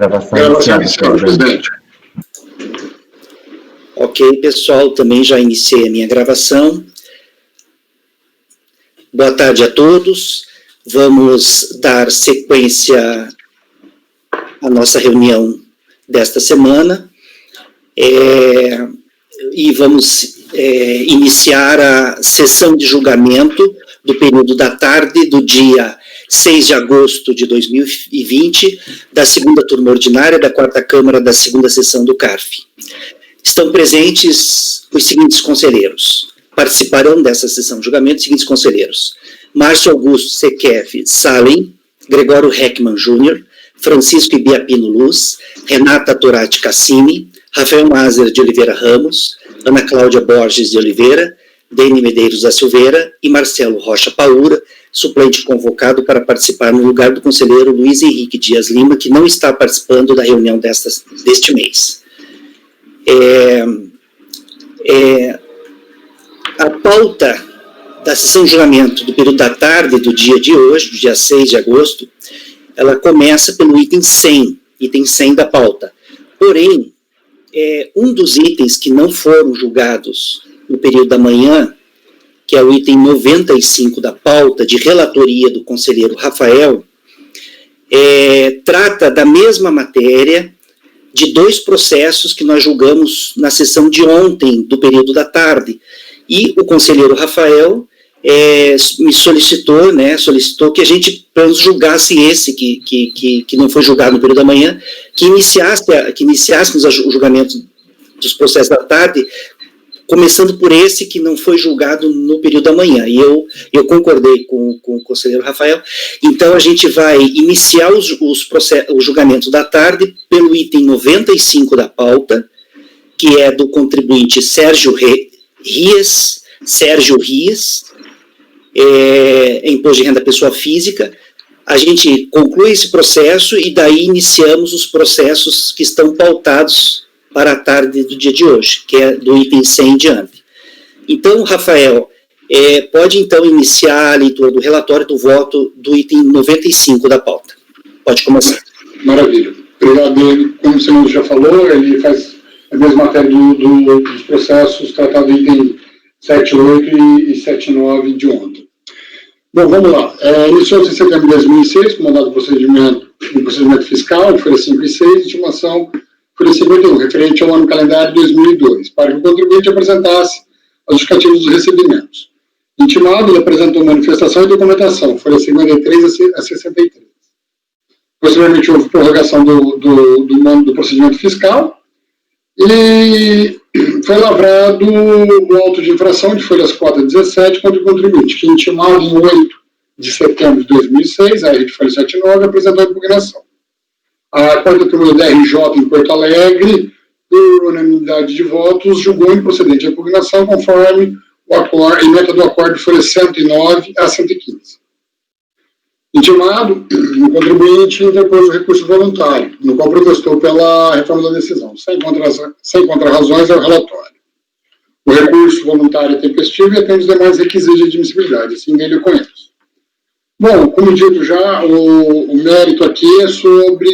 Gravação iniciada, presidente. Ok, pessoal, também já iniciei a minha gravação. Boa tarde a todos. Vamos dar sequência à nossa reunião desta semana e vamos iniciar a sessão de julgamento do período da tarde do dia 6 de agosto de 2020, da segunda turma ordinária da quarta Câmara da segunda sessão do CARF. Estão presentes os seguintes conselheiros. Participarão dessa sessão de julgamento os seguintes conselheiros: Márcio Augusto Sequef Salem, Gregório Heckman Júnior, Francisco Ibiapino Luz, Renata Torati Cassini, Rafael Mazer de Oliveira Ramos, Ana Cláudia Borges de Oliveira, Dene Medeiros da Silveira e Marcelo Rocha Paura, suplente convocado para participar no lugar do conselheiro Luiz Henrique Dias Lima, que não está participando da reunião deste mês. A pauta da sessão de julgamento do período da tarde do dia de hoje, do dia 6 de agosto, ela começa pelo item 100 da pauta. Porém, um dos itens que não foram julgados no período da manhã, que é o item 95 da pauta, de relatoria do conselheiro Rafael, trata da mesma matéria de dois processos que nós julgamos na sessão de ontem, do período da tarde. E o conselheiro Rafael me solicitou que a gente julgasse esse que não foi julgado no período da manhã, que iniciássemos o julgamento dos processos da tarde, começando por esse que não foi julgado no período da manhã. E eu concordei com o conselheiro Rafael. Então, a gente vai iniciar os julgamentos da tarde pelo item 95 da pauta, que é do contribuinte Sérgio Rias, imposto de renda pessoa física. A gente conclui esse processo e daí iniciamos os processos que estão pautados para a tarde do dia de hoje, que é do item 100 em diante. Então, Rafael, pode então iniciar a leitura do relatório do voto do item 95 da pauta. Pode começar. Maravilha. Obrigado, Dele. Como o senhor já falou, ele faz a mesma matéria dos processos tratados do item 78 e 79 de ontem. Bom, vamos lá. Iniciou-se em setembro de 2006, com mandado do procedimento fiscal, folha 5 e 6, estimação folha 51, referente ao ano calendário de 2002, para que o contribuinte apresentasse a justificativa dos recebimentos. Intimado, ele apresentou manifestação e documentação, folha 53 a 63. Posteriormente, houve prorrogação do procedimento fiscal e foi lavrado o auto de infração de folhas 4 a 17 contra o contribuinte, que, intimado em 8 de setembro de 2006, a rede folha 79, apresentou a impugnação. A quarta turma da RJ em Porto Alegre, por unanimidade de votos, julgou improcedente a impugnação conforme a ementa do acordo de folha 109 a 115. Intimado, o contribuinte interpôs o recurso voluntário, no qual protestou pela reforma da decisão, sem contra-razões ao relatório. O recurso voluntário é tempestivo e atende os demais requisitos de admissibilidade, assim dele eu conheço. Bom, como dito já, o mérito aqui é sobre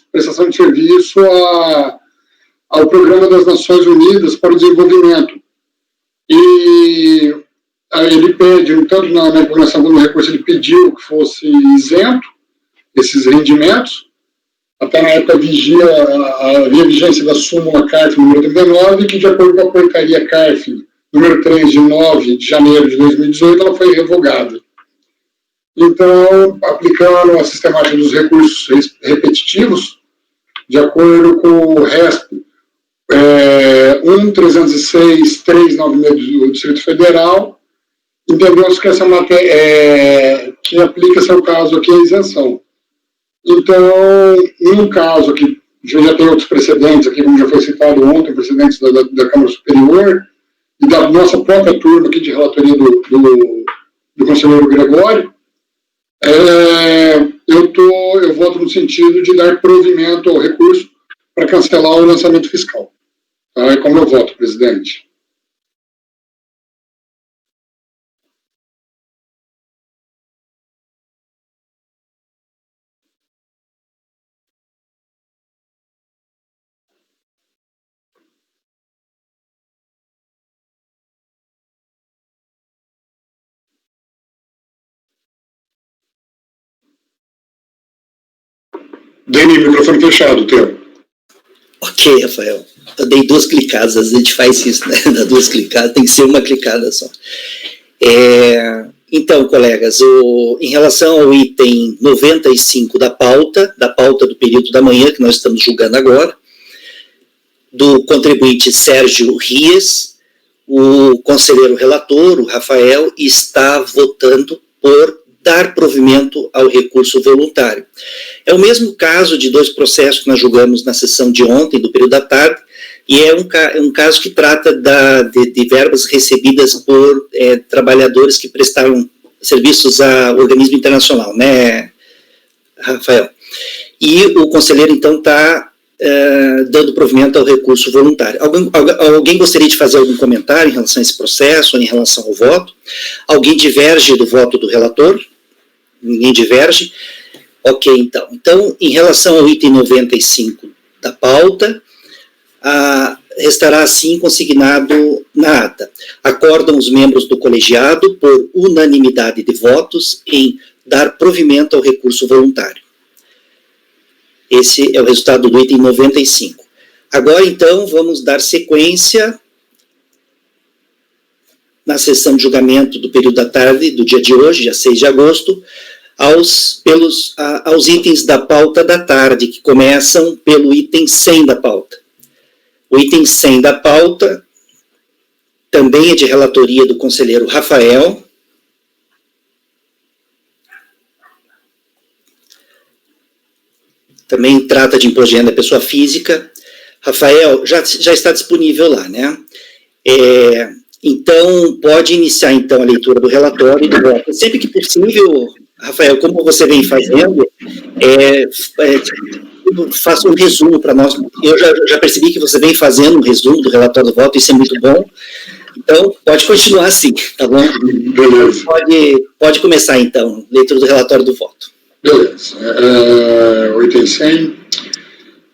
prestação de serviço ao Programa das Nações Unidas para o Desenvolvimento. E ele pede, tanto na impugnação como no recurso, ele pediu que fosse isento esses rendimentos. Até na época havia vigência da súmula CARF número 39, que, de acordo com a portaria CARF número 3 de 9 de janeiro de 2018, ela foi revogada. Então, aplicando a sistemática dos recursos repetitivos, de acordo com o RESP 1.306.396 do Distrito Federal, entendemos que essa matéria, que aplica-se ao caso aqui, a isenção. Então, em um caso que já tem outros precedentes aqui, como já foi citado ontem, precedentes da Câmara Superior, e da nossa própria turma aqui de relatoria do conselheiro Gregório, eu voto no sentido de dar provimento ao recurso para cancelar o lançamento fiscal. Tá? É como eu voto, presidente. Dani, microfone fechado, teu. Ok, Rafael. Eu dei 2 clicadas, às vezes a gente faz isso, né? Dá 2 clicadas, tem que ser uma clicada só. Então, colegas, em relação ao item 95 da pauta do período da manhã, que nós estamos julgando agora, do contribuinte Sérgio Ries, o conselheiro relator, o Rafael, está votando por dar provimento ao recurso voluntário. É o mesmo caso de 2 processos que nós julgamos na sessão de ontem, do período da tarde, e é um caso que trata de verbas recebidas por trabalhadores que prestaram serviços a organismo internacional, né, Rafael? E o conselheiro, então, está dando provimento ao recurso voluntário. Alguém gostaria de fazer algum comentário em relação a esse processo, ou em relação ao voto? Alguém diverge do voto do relator? Ninguém diverge? Ok, então. Então, em relação ao item 95 da pauta, restará assim consignado na ata. Acordam os membros do colegiado, por unanimidade de votos, em dar provimento ao recurso voluntário. Esse é o resultado do item 95. Agora, então, vamos dar sequência na sessão de julgamento do período da tarde, do dia de hoje, dia 6 de agosto, aos itens da pauta da tarde, que começam pelo item 100 da pauta. O item 100 da pauta também é de relatoria do conselheiro Rafael. Também trata de imposto de renda da pessoa física. Rafael, já está disponível lá, né? Então, pode iniciar, então, a leitura do relatório e do voto. Sempre que possível, Rafael, como você vem fazendo, faça um resumo para nós. Eu já percebi que você vem fazendo um resumo do relatório do voto, isso é muito bom. Então, pode continuar assim, tá bom? Beleza. Pode começar, então, leitura do relatório do voto. Beleza. O item 100.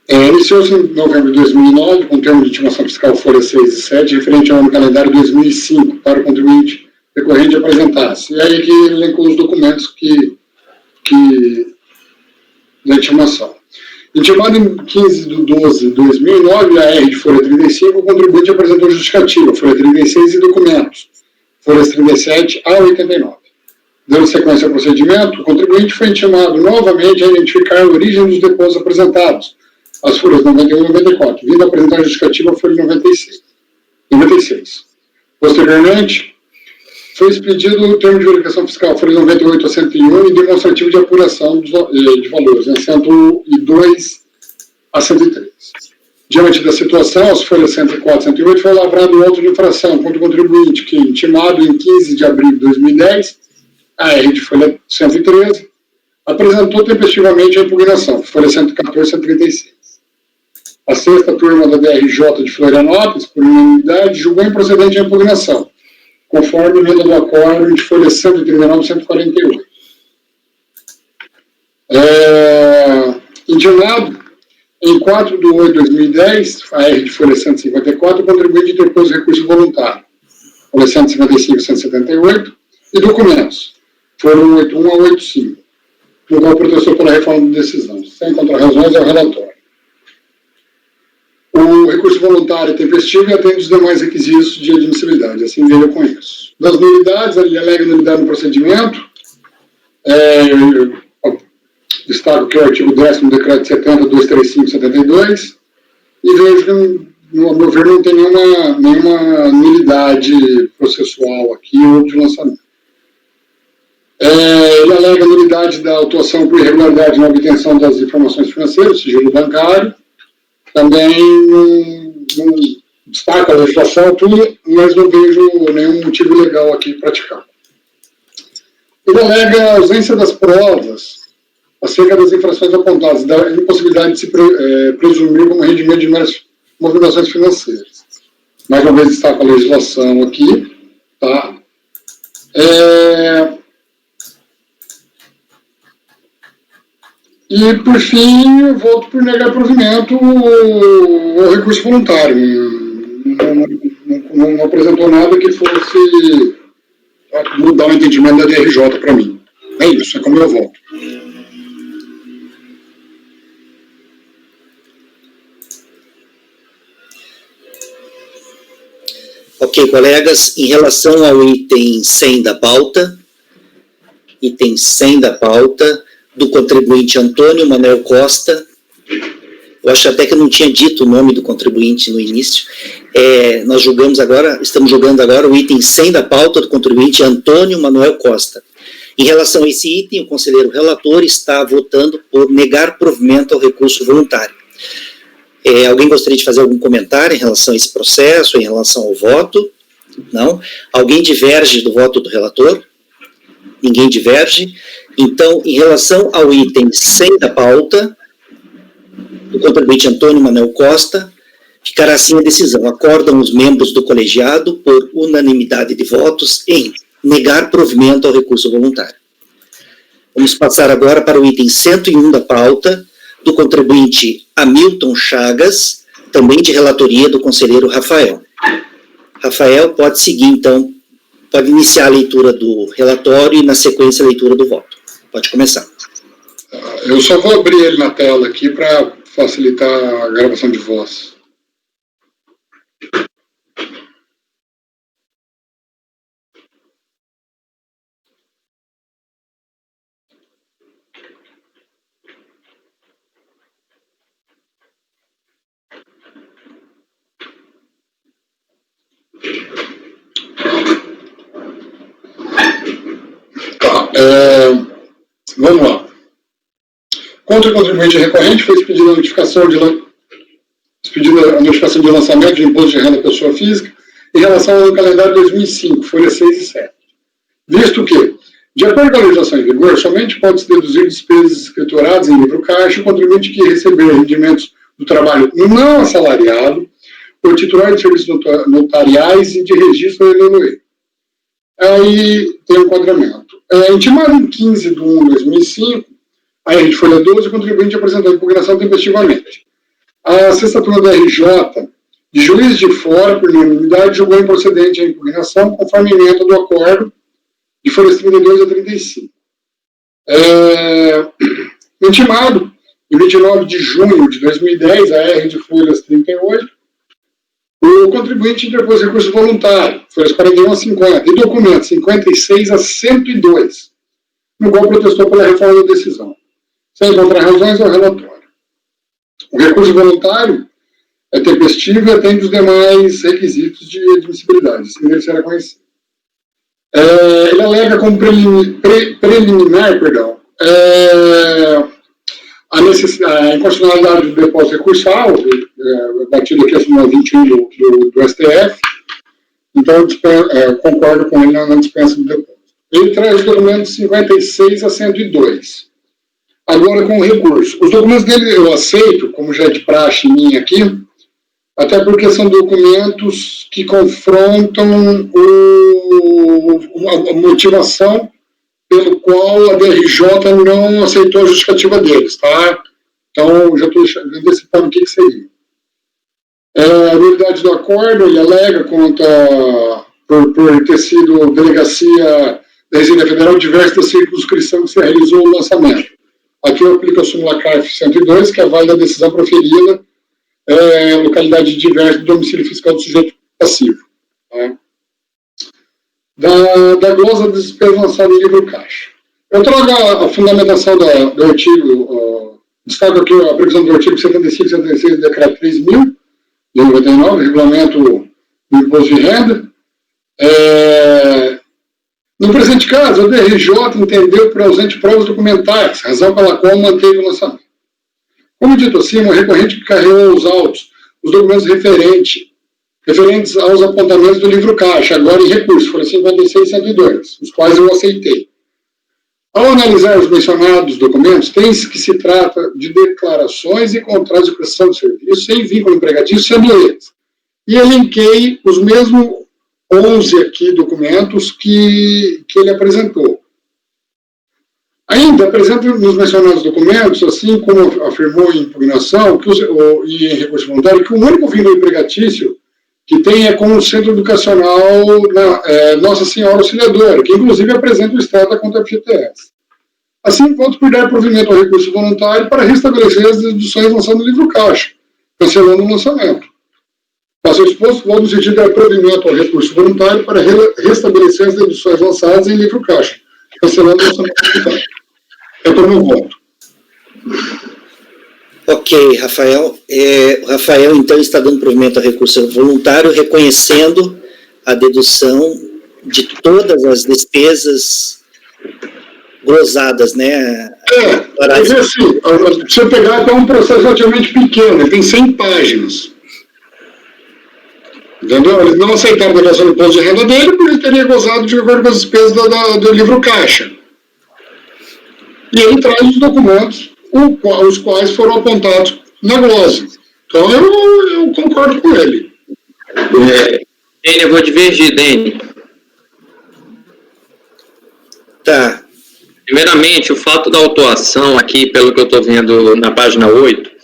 Iniciou-se em novembro de 2009, com o termo de intimação fiscal folha 6 e 7, referente ao ano calendário 2005, para o contribuinte recorrente apresentar-se. E aí que elencou os documentos da intimação. Intimado em 15 de 12 de 2009, a R de folha 35, o contribuinte apresentou justificativa, folha 36 e documentos, folhas 37 a 89. Dando sequência ao procedimento, o contribuinte foi intimado novamente a identificar a origem dos depósitos apresentados, as folhas 91 e 94, vindo apresentar a justificativa a folha 96. Posteriormente, foi expedido o termo de verificação fiscal, folha 98 a 101, e demonstrativo de apuração de valores, né, 102 a 103. Diante da situação, as folhas 104 e 108 foi lavrado auto de infração contra o contribuinte que, intimado em 15 de abril de 2010, a R de folha 113, apresentou tempestivamente a impugnação, folha 114 e 136. A sexta turma da DRJ de Florianópolis, por unanimidade, julgou improcedente a impugnação, conforme emenda do acórdão de folha 139 e 148. Intimado, em 4 de 8 de 2010, a R de folha 154, o contribuinte interpôs recurso voluntário, folha 155 e 178, e documentos, foram 81 a 85, no qual protestou pela reforma de decisão, sem contrarrazões ao relatório. O recurso voluntário é tempestivo e atende os demais requisitos de admissibilidade, assim veio com isso. Das nulidades, ele alega nulidade no procedimento, destaco que é o artigo 10º do decreto 70.235/72, e vejo que, no meu ver, não tem nenhuma nulidade processual aqui ou de lançamento. Ele alega nulidade da autuação por irregularidade na obtenção das informações financeiras, sigilo bancário. Também não destaca a legislação, tudo, mas não vejo nenhum motivo legal aqui praticado. Ele alega a ausência das provas acerca das infrações apontadas, da impossibilidade de se presumir como rendimento de meras movimentações financeiras. Mais uma vez destaca a legislação aqui, tá? E, por fim, eu volto por negar provimento ao recurso voluntário. Não apresentou nada que fosse mudar o entendimento da DRJ para mim. É isso, é como eu volto. Ok, colegas, em relação ao item 100 da pauta, do contribuinte Antônio Manuel Costa, eu acho até que eu não tinha dito o nome do contribuinte no início, estamos julgando agora o item 100 da pauta do contribuinte Antônio Manuel Costa. Em relação a esse item, o conselheiro relator está votando por negar provimento ao recurso voluntário. Alguém gostaria de fazer algum comentário em relação a esse processo, em relação ao voto? Não? Alguém diverge do voto do relator? Ninguém diverge. Então, em relação ao item 100 da pauta, do contribuinte Antônio Manuel Costa, ficará assim a decisão. Acordam os membros do colegiado, por unanimidade de votos, em negar provimento ao recurso voluntário. Vamos passar agora para o item 101 da pauta, do contribuinte Hamilton Chagas, também de relatoria do conselheiro Rafael. Rafael, pode seguir, então, pode iniciar a leitura do relatório e, na sequência, a leitura do voto. Pode começar. Eu só vou abrir ele na tela aqui para facilitar a gravação de voz. Vamos lá. Contra o contribuinte recorrente foi expedida a notificação de lançamento de imposto de renda da pessoa física em relação ao calendário 2005, folhas 6 e 7. Visto que, de acordo com a legislação em vigor, somente pode-se deduzir despesas escrituradas em livro caixa o contribuinte que receber rendimentos do trabalho não assalariado por titular de serviços notariais e de registro da LLE. Aí tem um enquadramento. Intimado em 15 de 1 de 2005, a RG Folha 12, o contribuinte apresentou impugnação tempestivamente. A sexta turma da RJ, de juiz de fora, por unanimidade, julgou improcedente a impugnação conforme emenda do acordo de folhas 32 a 35. Intimado, em 29 de junho de 2010, a R de folhas 38, o contribuinte interpôs recurso voluntário, folhas 41 a 50, e documentos 56 a 102, no qual protestou pela reforma da decisão. Sem encontrar razões ao relatório. O recurso voluntário é tempestivo e atende os demais requisitos de admissibilidade, isso deve ser conhecido. Ele alega como preliminar, a inconstitucionalidade do depósito recursal, batido aqui a súmula 21 do STF, então concordo com ele na dispensa do depósito. Ele traz os documentos 56 a 102. Agora, com o recurso. Os documentos dele eu aceito, como já é de praxe minha aqui, até porque são documentos que confrontam a motivação pelo qual a DRJ não aceitou a justificativa deles, tá? Então, já estou antecipando o que seria. A nulidade do acordo, ele alega por ter sido delegacia da Receita Federal diversa da circunscrição que se realizou o lançamento. Aqui eu aplico a súmula CARF 102, que é a válida da decisão proferida localidade diversa do domicílio fiscal do sujeito passivo. Tá? Da glosa das despesas lançadas em livro caixa. Eu trago a fundamentação do artigo, destaco aqui a previsão do artigo 75 e 76 do decreto 3.000, de 99, regulamento do imposto de renda. No presente caso, a DRJ entendeu por ausente provas documentais, razão pela qual manteve o lançamento. Como dito acima, o recorrente que carregou aos autos os documentos referentes aos apontamentos do livro caixa, agora em recurso, foram 56 e 102, os quais eu aceitei. Ao analisar os mencionados documentos, tem-se que se trata de declarações e contratos de prestação de serviço sem vínculo empregatício, sendo eles. E elenquei os mesmos 11 aqui documentos que ele apresentou. Ainda apresenta nos mencionados documentos, assim como afirmou em impugnação e em recurso voluntário, que o único vínculo empregatício que tem é com o Centro Educacional Nossa Senhora Auxiliadora, que inclusive apresenta o extrato contra a FGTS. Assim, voto por dar provimento ao recurso voluntário para restabelecer as deduções lançadas no livro caixa, cancelando o lançamento. Faça o exposto, vou no sentido de provimento ao recurso voluntário para restabelecer as deduções lançadas em livro caixa, cancelando o orçamento voluntário. Eu tomo um voto. Ok, Rafael. O Rafael, então, está dando provimento ao recurso voluntário, reconhecendo a dedução de todas as despesas glosadas, né? Mas assim, se você pegar até um processo relativamente pequeno, ele tem 100 páginas. Entendeu? Eles não aceitaram a declaração do imposto de renda dele, porque ele teria gozado de acordo com as despesas do livro caixa. E ele traz os documentos, os quais foram apontados na glosa. Então eu concordo com ele. Dene, eu vou divergir, Dene. Tá. Primeiramente, o fato da autuação aqui, pelo que eu estou vendo na página 8,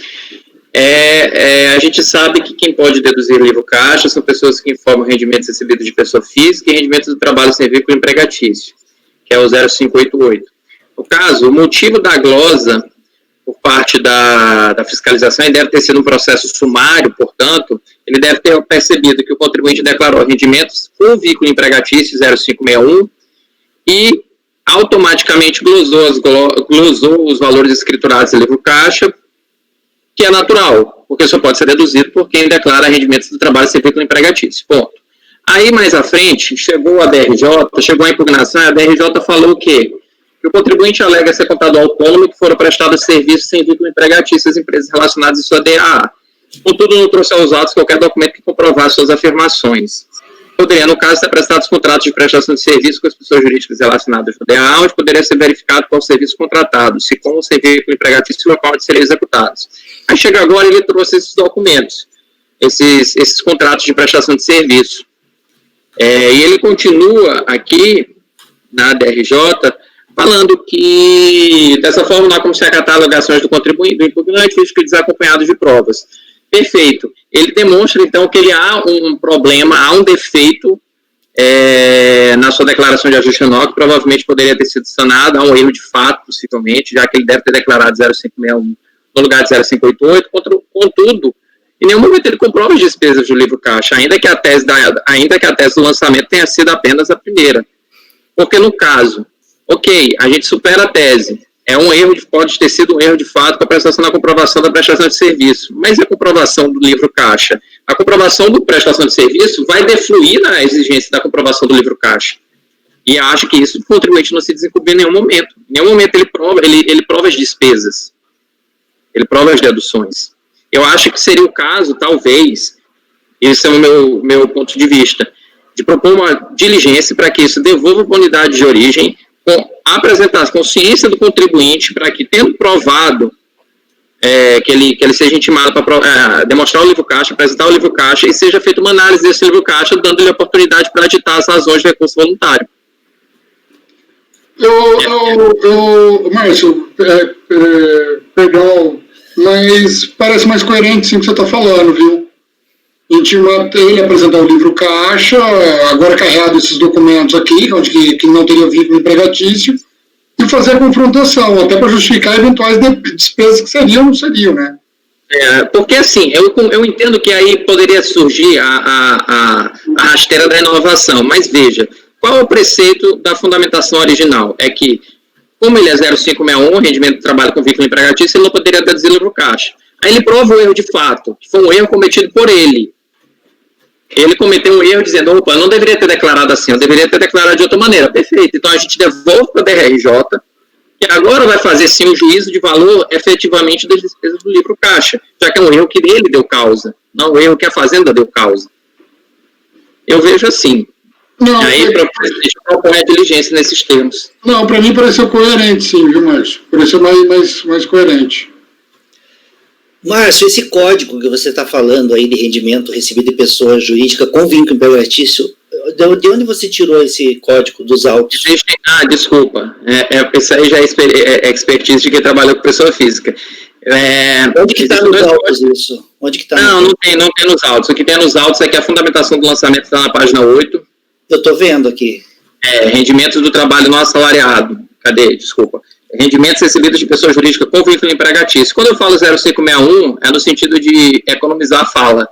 a gente sabe que quem pode deduzir o livro caixa são pessoas que informam rendimentos recebidos de pessoa física e rendimentos do trabalho sem vínculo empregatício, que é o 0588. No caso, o motivo da glosa por parte da fiscalização ele deve ter sido um processo sumário, portanto, ele deve ter percebido que o contribuinte declarou rendimentos com vínculo empregatício 0561 e automaticamente glosou os valores escriturados em livro caixa, que é natural, porque só pode ser deduzido por quem declara rendimentos do trabalho sem vínculo empregatício. Ponto. Aí, mais à frente, chegou a DRJ, chegou a impugnação, a DRJ falou o quê? Que o contribuinte alega ser contador autônomo que foram prestados serviços sem vínculo empregatício às empresas relacionadas em sua DAA. Contudo, não trouxe aos autos qualquer documento que comprovasse suas afirmações. Poderia, no caso, ser prestados contratos de prestação de serviço com as pessoas jurídicas relacionadas ao DAA, onde poderia ser verificado qual serviço contratado, se com ou sem vínculo empregatício o local de serem executados. Aí chega agora, ele trouxe esses documentos, esses contratos de prestação de serviço. E ele continua aqui, na DRJ, falando que, dessa forma, não há como se acatar alegações do contribuinte, do impugnante, visto que desacompanhados de provas. Perfeito. Ele demonstra, então, que há um problema, há um defeito na sua declaração de ajuste anual, que provavelmente poderia ter sido sanado, há um erro de fato, possivelmente, já que ele deve ter declarado 0561 no lugar de 0588, contudo, em nenhum momento ele comprova as despesas do livro caixa, ainda que a tese do lançamento tenha sido apenas a primeira. Porque, no caso, ok, a gente supera a tese, pode ter sido um erro de fato com a prestação da comprovação da prestação de serviço, mas a comprovação do livro caixa, a comprovação da prestação de serviço vai defluir na exigência da comprovação do livro caixa. E acho que isso o contribuinte não se desencobriu em nenhum momento. Em nenhum momento ele prova as despesas, ele prova as deduções. Eu acho que seria o caso, talvez, esse é o meu ponto de vista, de propor uma diligência para que isso devolva para a unidade de origem, com apresentar a consciência do contribuinte para que, tendo provado que ele seja intimado para demonstrar o livro caixa, apresentar o livro caixa e seja feita uma análise desse livro caixa, dando-lhe a oportunidade para editar as razões de recurso voluntário. Márcio, perdão, mas parece mais coerente sim o que você está falando, viu? Intimar ele apresentar o livro caixa, agora carregado esses documentos aqui, onde que não teria vínculo empregatício, e fazer a confrontação, até para justificar eventuais despesas que seriam ou não seriam, né? Porque assim, eu entendo que aí poderia surgir a rasteira da inovação, mas veja, qual é o preceito da fundamentação original? É que, como ele é 0561, rendimento do trabalho com vínculo empregatício, ele não poderia deduzir livro caixa. Aí ele prova o erro de fato, que foi um erro cometido por ele. Ele cometeu um erro dizendo, opa, eu não deveria ter declarado assim, eu deveria ter declarado de outra maneira. Perfeito, então a gente devolve para a DRJ, que agora vai fazer sim um juízo de valor efetivamente das despesas do livro caixa, já que é um erro que ele deu causa, não um erro que a Fazenda deu causa. Eu vejo assim. Não, e aí a gente propõe a diligência nesses termos. Não, para mim pareceu coerente sim, viu, Márcio? Pareceu mais coerente. Márcio, esse código que você está falando aí de rendimento recebido de pessoa jurídica com vínculo empregatício, de onde você tirou esse código dos autos? Desculpa. Isso aí já é expertise de quem trabalha com pessoa física. Onde que está nos autos isso? Onde que tá não tem nos autos. O que tem nos autos é que a fundamentação do lançamento está na página 8. Eu estou vendo aqui. Rendimentos do trabalho não assalariado. Cadê? Desculpa. Rendimentos recebidos de pessoa jurídica com vínculo empregatício. Quando eu falo 0561, é no sentido de economizar a fala.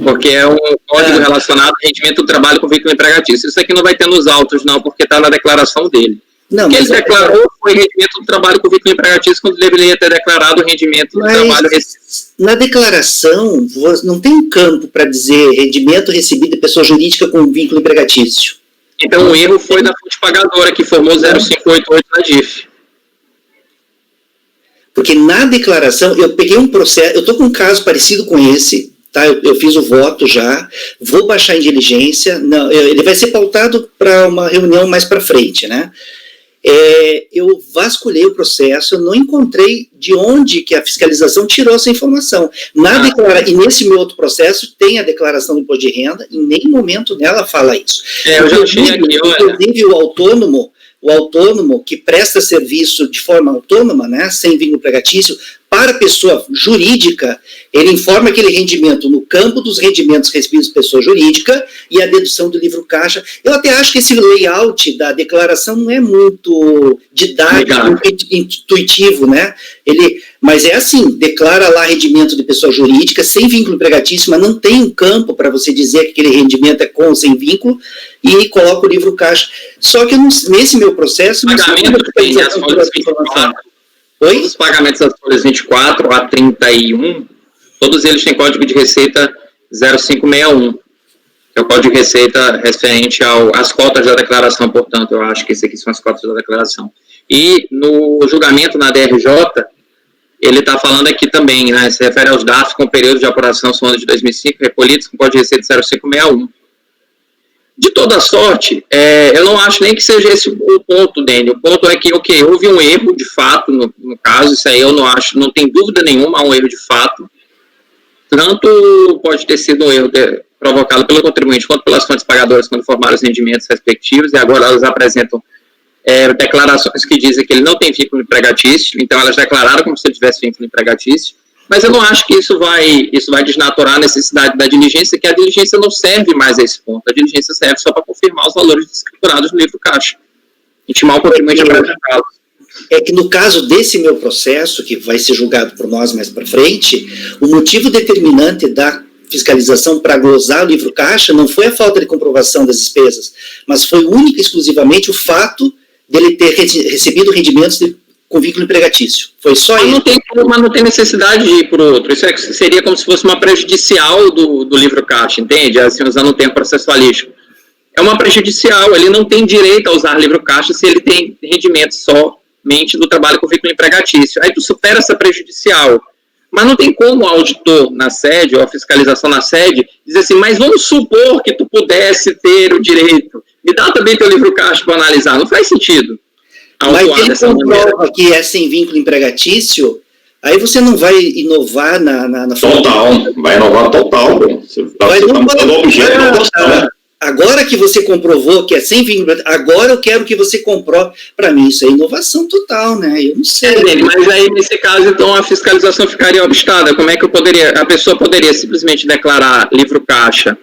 Porque é um código relacionado ao rendimento do trabalho com vínculo empregatício. Isso aqui não vai ter nos autos, não, porque está na declaração dele. Não, O que mas ele declarou foi rendimento do trabalho com vínculo empregatício, quando deveria ter declarado o rendimento do trabalho recebido. na declaração não tem um campo para dizer rendimento recebido de pessoa jurídica com vínculo empregatício. Então o erro foi da fonte pagadora, que formou 0588 na DIF. Porque na declaração, eu peguei um processo, eu estou com um caso parecido com esse, tá? Eu fiz o voto já, vou baixar em diligência, não, ele vai ser pautado para uma reunião mais para frente, né? Eu vasculhei o processo, eu não encontrei de onde que a fiscalização tirou essa informação. E nesse meu outro processo tem a declaração do imposto de renda, em nenhum momento nela fala isso. Eu já tinha aqui, olha. Inclusive o autônomo que presta serviço de forma autônoma, né, sem vínculo empregatício, para a pessoa jurídica, ele informa aquele rendimento no campo dos rendimentos recebidos por pessoa jurídica e a dedução do livro caixa. Eu até acho que esse layout da declaração não é muito didático, intuitivo, né? Mas é assim, declara lá rendimento de pessoa jurídica sem vínculo empregatício, mas não tem um campo para você dizer que aquele rendimento é com ou sem vínculo, e coloca o livro caixa. Só que nesse meu processo... Pagamento tem as folhas 24. Oi? Os pagamentos das folhas 24 a 31, todos eles têm código de receita 0561, que é o código de receita referente às cotas da declaração, portanto, eu acho que esse aqui são as cotas da declaração. E no julgamento na DRJ, ele está falando aqui também, né, se refere aos DAF com período de apuração são ano de 2005, recolhidos com código de receita 0561. De toda sorte, eu não acho nem que seja esse o ponto, Dênio. O ponto é que, houve um erro, de fato, no caso, isso aí eu não acho, não tem dúvida nenhuma, há um erro de fato. Tanto pode ter sido um erro provocado pelo contribuinte, quanto pelas fontes pagadoras, quando formaram os rendimentos respectivos, e agora elas apresentam declarações que dizem que ele não tem vínculo empregatício, então elas declararam como se ele tivesse vínculo empregatício. Mas eu não acho que isso vai desnaturar a necessidade da diligência, que a diligência não serve mais a esse ponto. A diligência serve só para confirmar os valores escriturados no livro caixa. Intimar o contribuinte a apresentá-los. É que no caso desse meu processo, que vai ser julgado por nós mais para frente, o motivo determinante da fiscalização para glosar o livro caixa não foi a falta de comprovação das despesas, mas foi única e exclusivamente o fato dele ter recebido rendimentos com vínculo empregatício. Foi só isso. Mas não tem necessidade de ir por outro. Isso seria como se fosse uma prejudicial do livro caixa, entende? Assim, usando o termo processualístico. É uma prejudicial, ele não tem direito a usar livro caixa se ele tem rendimento somente do trabalho com vínculo empregatício. Aí tu supera essa prejudicial. Mas não tem como o auditor na sede, ou a fiscalização na sede, dizer assim, mas vamos supor que tu pudesse ter o direito. Me dá também teu livro caixa para analisar. Não faz sentido. Mas ele comprova que é sem vínculo empregatício, aí você não vai inovar na total, vai inovar total. Agora que você comprovou que é sem vínculo, agora eu quero que você comprove. Para mim isso é inovação total, né? Eu não sei. Mas aí nesse caso, então, a fiscalização ficaria obstada. Como é que a pessoa poderia simplesmente declarar livro caixa,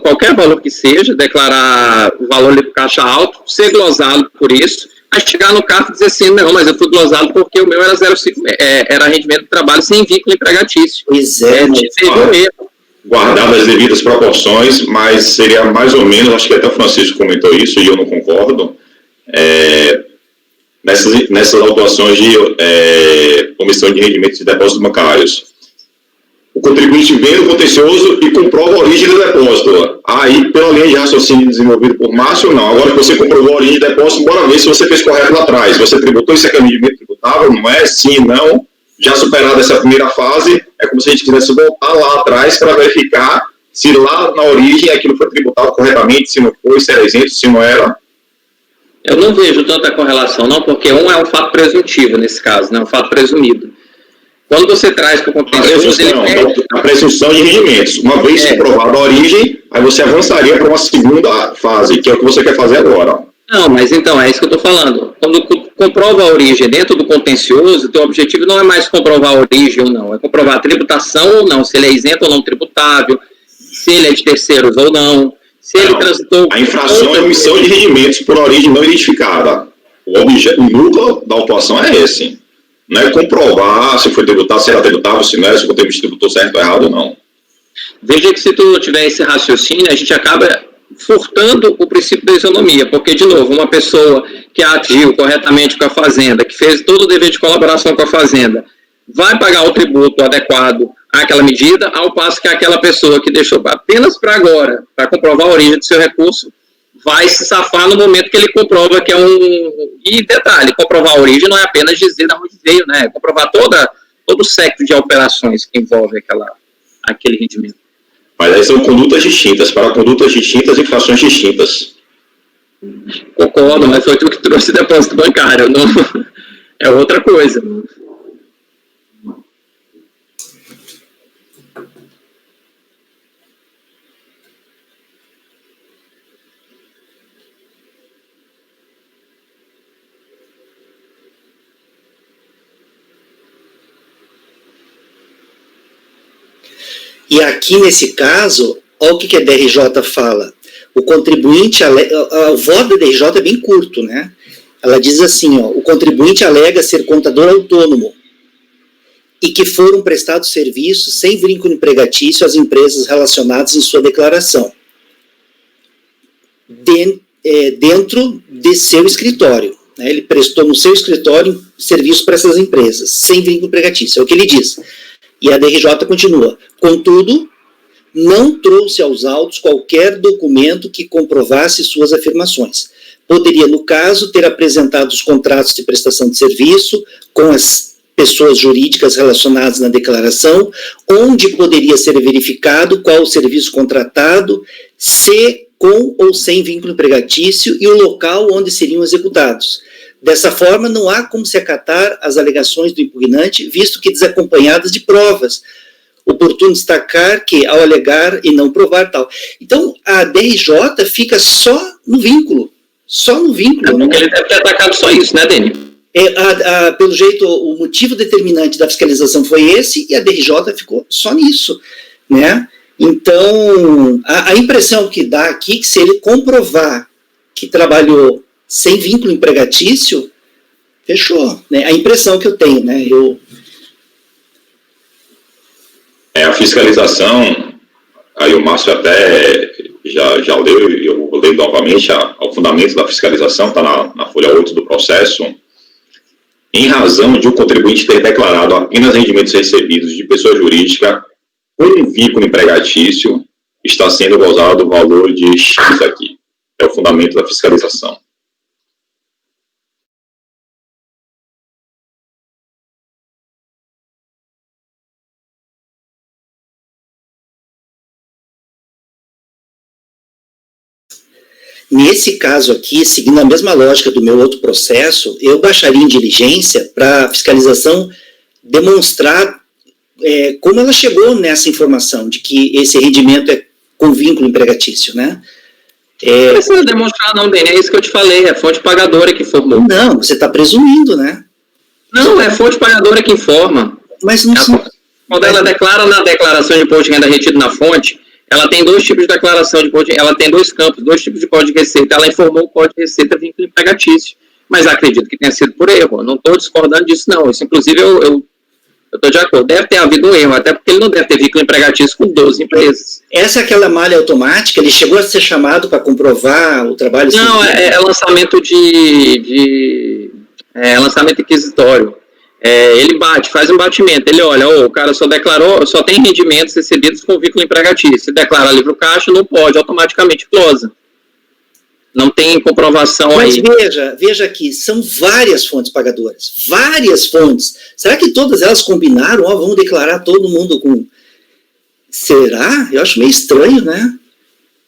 qualquer valor que seja, declarar o valor livre caixa alto, ser glosado por isso, aí chegar no cargo e dizer assim, não, mas eu fui glosado porque o meu era 0,5, era rendimento de trabalho sem vínculo empregatício. Pois é. Guardadas as devidas proporções, mas seria mais ou menos, acho que até o Francisco comentou isso, e eu não concordo, nessas autuações de omissão de rendimentos de depósitos bancários. O contribuinte vem no contencioso e comprova a origem do depósito. Aí, pela linha de raciocínio desenvolvido por Márcio, não. Agora que você comprovou a origem do depósito, bora ver se você fez correto lá atrás. Você tributou, isso aqui é rendimento tributável, não é? Sim, não. Já superada essa primeira fase, é como se a gente quisesse voltar lá atrás para verificar se lá na origem aquilo foi tributado corretamente, se não foi, se era isento, se não era. Eu não vejo tanta correlação, não, porque um é um fato presuntivo nesse caso, né? Um fato presumido. Quando você traz para o contencioso, a presunção de rendimentos. Uma vez comprovada a origem, aí você avançaria para uma segunda fase, que é o que você quer fazer agora. Não, mas então, é isso que eu estou falando. Quando comprova a origem dentro do contencioso, o teu objetivo não é mais comprovar a origem ou não, é comprovar a tributação ou não, se ele é isento ou não tributável, se ele é de terceiros ou não, se ele transitou... A infração é omissão de rendimentos por origem não identificada. O núcleo da autuação é esse. Não é comprovar se foi tributado, se era tributável, se não era, se o contribuinte tributou certo ou errado, não. Veja que se tu tiver esse raciocínio, a gente acaba furtando o princípio da isonomia, porque, de novo, uma pessoa que agiu corretamente com a fazenda, que fez todo o dever de colaboração com a fazenda, vai pagar o tributo adequado àquela medida, ao passo que aquela pessoa que deixou apenas para agora, para comprovar a origem do seu recurso, vai se safar no momento que ele comprova que é um... E detalhe, comprovar a origem não é apenas dizer de onde veio, né? É comprovar todo o século de operações que envolve aquele rendimento. Mas aí são condutas distintas, para condutas distintas e infrações distintas. Concordo, mas foi tu que trouxe depósito bancário, não... é outra coisa. E aqui, nesse caso, olha o que a DRJ fala. O contribuinte, o voto da DRJ é bem curto, né? Ela diz assim, ó, o contribuinte alega ser contador autônomo e que foram prestados serviços sem vínculo empregatício às empresas relacionadas em sua declaração, dentro de seu escritório. Né? Ele prestou no seu escritório serviço para essas empresas, sem vínculo empregatício, é o que ele diz. E a DRJ continua. Contudo, não trouxe aos autos qualquer documento que comprovasse suas afirmações. Poderia, no caso, ter apresentado os contratos de prestação de serviço com as pessoas jurídicas relacionadas na declaração, onde poderia ser verificado qual o serviço contratado, se com ou sem vínculo empregatício e o local onde seriam executados. Dessa forma, não há como se acatar as alegações do impugnante, visto que desacompanhadas de provas. Oportuno destacar que, ao alegar e não provar tal. Então, a DRJ fica só no vínculo. Só no vínculo. É porque ele deve ter atacado só isso, né, Deni? Pelo jeito, o motivo determinante da fiscalização foi esse, e a DRJ ficou só nisso, né? Então, a impressão que dá aqui, que se ele comprovar que trabalhou sem vínculo empregatício, fechou, né? A impressão que eu tenho, né? A fiscalização, aí o Márcio até já leu, e eu vou ler novamente o fundamento da fiscalização, está na folha 8 do processo. Em razão de o contribuinte ter declarado apenas rendimentos recebidos de pessoa jurídica com vínculo empregatício, está sendo gozado o valor de X aqui. É o fundamento da fiscalização. Nesse caso aqui, seguindo a mesma lógica do meu outro processo, eu baixaria em diligência para a fiscalização demonstrar como ela chegou nessa informação de que esse rendimento é com vínculo empregatício, né? Não precisa demonstrar não, Deni, é isso que eu te falei, é a fonte pagadora que informou. Não, você está presumindo, né? Não, é a fonte pagadora que informa. Mas não quando ela declara na declaração de imposto de renda retido na fonte, ela tem dois tipos de declaração de imposto, ela tem dois campos, dois tipos de código de receita. Ela informou o código de receita vínculo empregatício, mas acredito que tenha sido por erro. Não estou discordando disso, não. Isso, inclusive, eu estou de acordo. Deve ter havido um erro, até porque ele não deve ter vínculo empregatício com 12 empresas. Essa é aquela malha automática? Ele chegou a ser chamado para comprovar o trabalho? Não, é lançamento lançamento inquisitório. Ele faz um batimento, ele olha, o cara só declarou, só tem rendimentos recebidos com vínculo empregatício. Se declara livre caixa, não pode, automaticamente closa. Não tem comprovação. Mas aí. Veja aqui, são várias fontes pagadoras, várias fontes. Será que todas elas combinaram? Vamos declarar todo mundo com... Será? Eu acho meio estranho, né?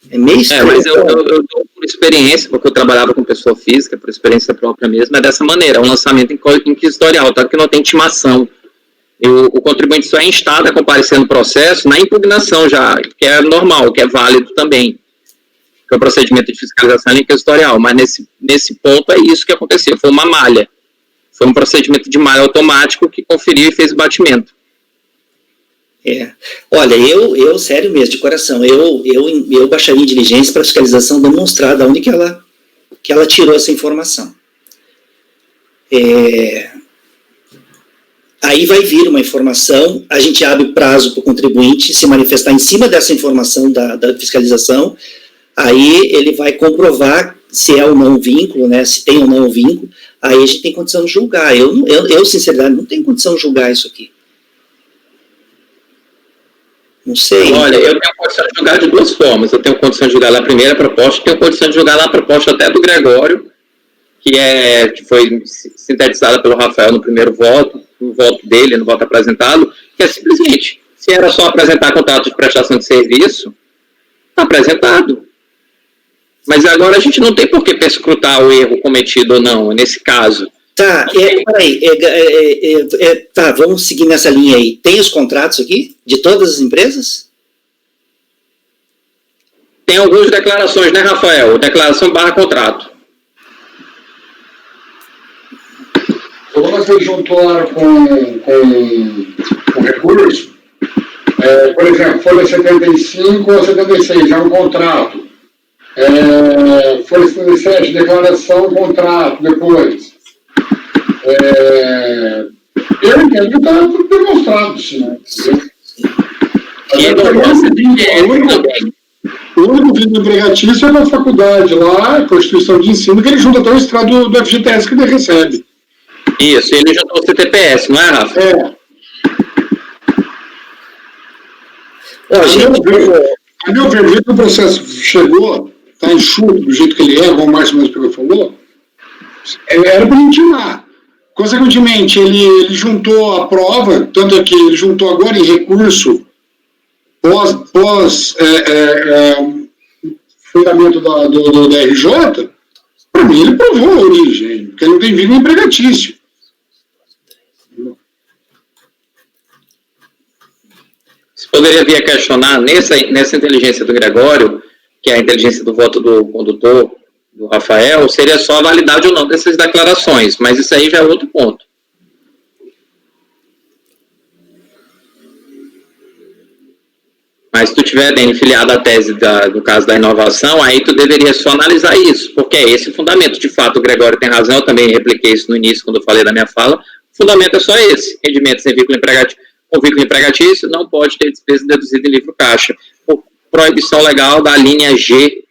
É meio estranho. Mas eu dou por experiência, porque eu trabalhava com pessoa física, por experiência própria mesmo, é dessa maneira, é um lançamento inquisitorial, tá? Que não tem intimação. O contribuinte só é instado a comparecer no processo na impugnação já, que é normal, que é válido também, que é o procedimento de fiscalização inquisitorial, mas nesse ponto é isso que aconteceu, foi uma malha, foi um procedimento de malha automático que conferiu e fez o batimento. Olha, eu sério mesmo, de coração, eu baixaria em diligência para a fiscalização demonstrar de onde que ela tirou essa informação. Aí vai vir uma informação, a gente abre prazo para o contribuinte se manifestar em cima dessa informação da fiscalização, aí ele vai comprovar se é ou não um vínculo, né, se tem ou não um vínculo, aí a gente tem condição de julgar. Eu sinceramente, não tenho condição de julgar isso aqui. Não sei. Olha, eu tenho condição de julgar de duas formas. Eu tenho condição de julgar lá a primeira proposta, tenho condição de julgar lá a proposta até do Gregório, que foi sintetizada pelo Rafael no primeiro voto, no voto dele, no voto apresentado, que é simplesmente, se era só apresentar contrato de prestação de serviço, está apresentado. Mas agora a gente não tem por que perscrutar o erro cometido ou não, nesse caso. Tá, peraí, tá, vamos seguir nessa linha aí. Tem os contratos aqui, de todas as empresas? Tem algumas declarações, né, Rafael? Declaração / contrato. Como vocês juntaram com recurso, por exemplo, folha 75 ou 76 é um contrato. Folha 77, declaração, contrato, depois. Eu entendo que está tudo demonstrado, sim, né? O único vínculo empregatício é na faculdade lá, a Constituição de Ensino, que ele junta até o extrato do FGTS que ele recebe. Isso, ele juntou o CTPS, não é, Rafa? A meu ver, o jeito que o processo chegou, está enxuto do jeito que ele é, como o Márcio mesmo falou, era para intimar. Consequentemente, ele juntou a prova, tanto é que ele juntou agora em recurso pós fundamento da RJ, para mim ele provou a origem, porque ele não tem vínculo empregatício. Você poderia vir a questionar nessa inteligência do Gregório, que é a inteligência do voto do condutor, do Rafael, seria só a validade ou não dessas declarações, mas isso aí já é outro ponto. Mas se tu tiver bem filiado à tese do caso da inovação, aí tu deveria só analisar isso, porque é esse o fundamento. De fato, o Gregório tem razão, eu também repliquei isso no início, quando eu falei da minha fala. O fundamento é só esse: rendimento sem vínculo empregatício, com vínculo empregatício, não pode ter despesa deduzida em livro caixa, por proibição legal da linha G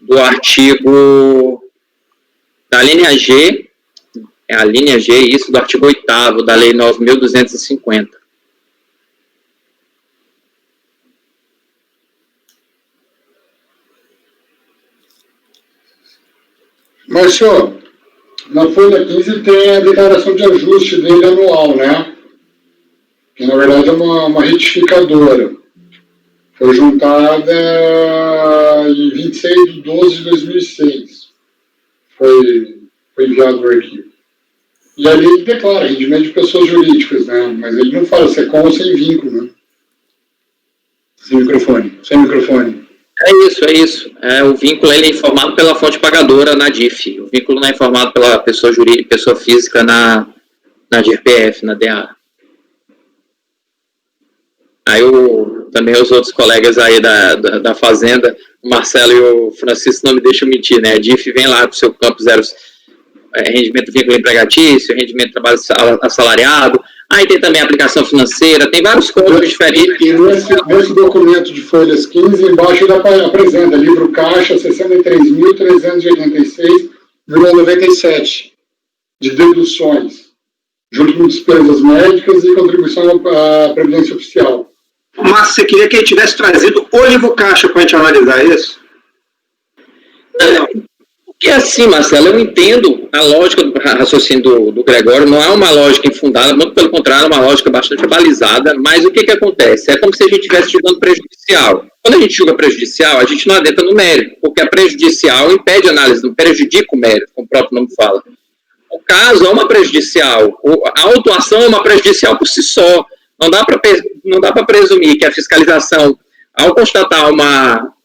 do artigo, da linha G, é a linha G, isso, do artigo 8º da Lei 9.250. Mas, senhor, na folha 15 tem a declaração de ajuste dele anual, né? Que, na verdade, é uma retificadora. Foi juntada em 26 de 12 de 2006. Foi enviado o arquivo. E ali ele declara rendimento de pessoas jurídicas, né? Mas ele não fala se é com ou sem vínculo, né? Sem microfone. É isso. O vínculo ele é informado pela fonte pagadora na DIF. O vínculo não é informado pela pessoa jurídica, pessoa física na DIRPF, na DA. Aí também os outros colegas aí da Fazenda, o Marcelo e o Francisco não me deixam mentir, né? A DIF vem lá para o seu campo zero, rendimento vínculo empregatício, rendimento de trabalho assalariado, aí tem também a aplicação financeira, tem vários códigos diferentes. E nesse documento de folhas 15, embaixo ele apresenta livro caixa 63.386,97 de deduções, junto com despesas médicas e contribuição à Previdência Oficial. Mas você queria que ele tivesse trazido o livro caixa para a gente analisar isso? Porque assim, Marcelo, eu entendo a lógica do raciocínio do Gregório, não é uma lógica infundada, muito pelo contrário, é uma lógica bastante balizada, mas o que acontece? É como se a gente estivesse julgando prejudicial. Quando a gente julga prejudicial, a gente não adentra no mérito, porque a prejudicial impede a análise, não prejudica o mérito, como o próprio nome fala. O caso é uma prejudicial, a autuação é uma prejudicial por si só. Não dá para presumir que a fiscalização, ao constatar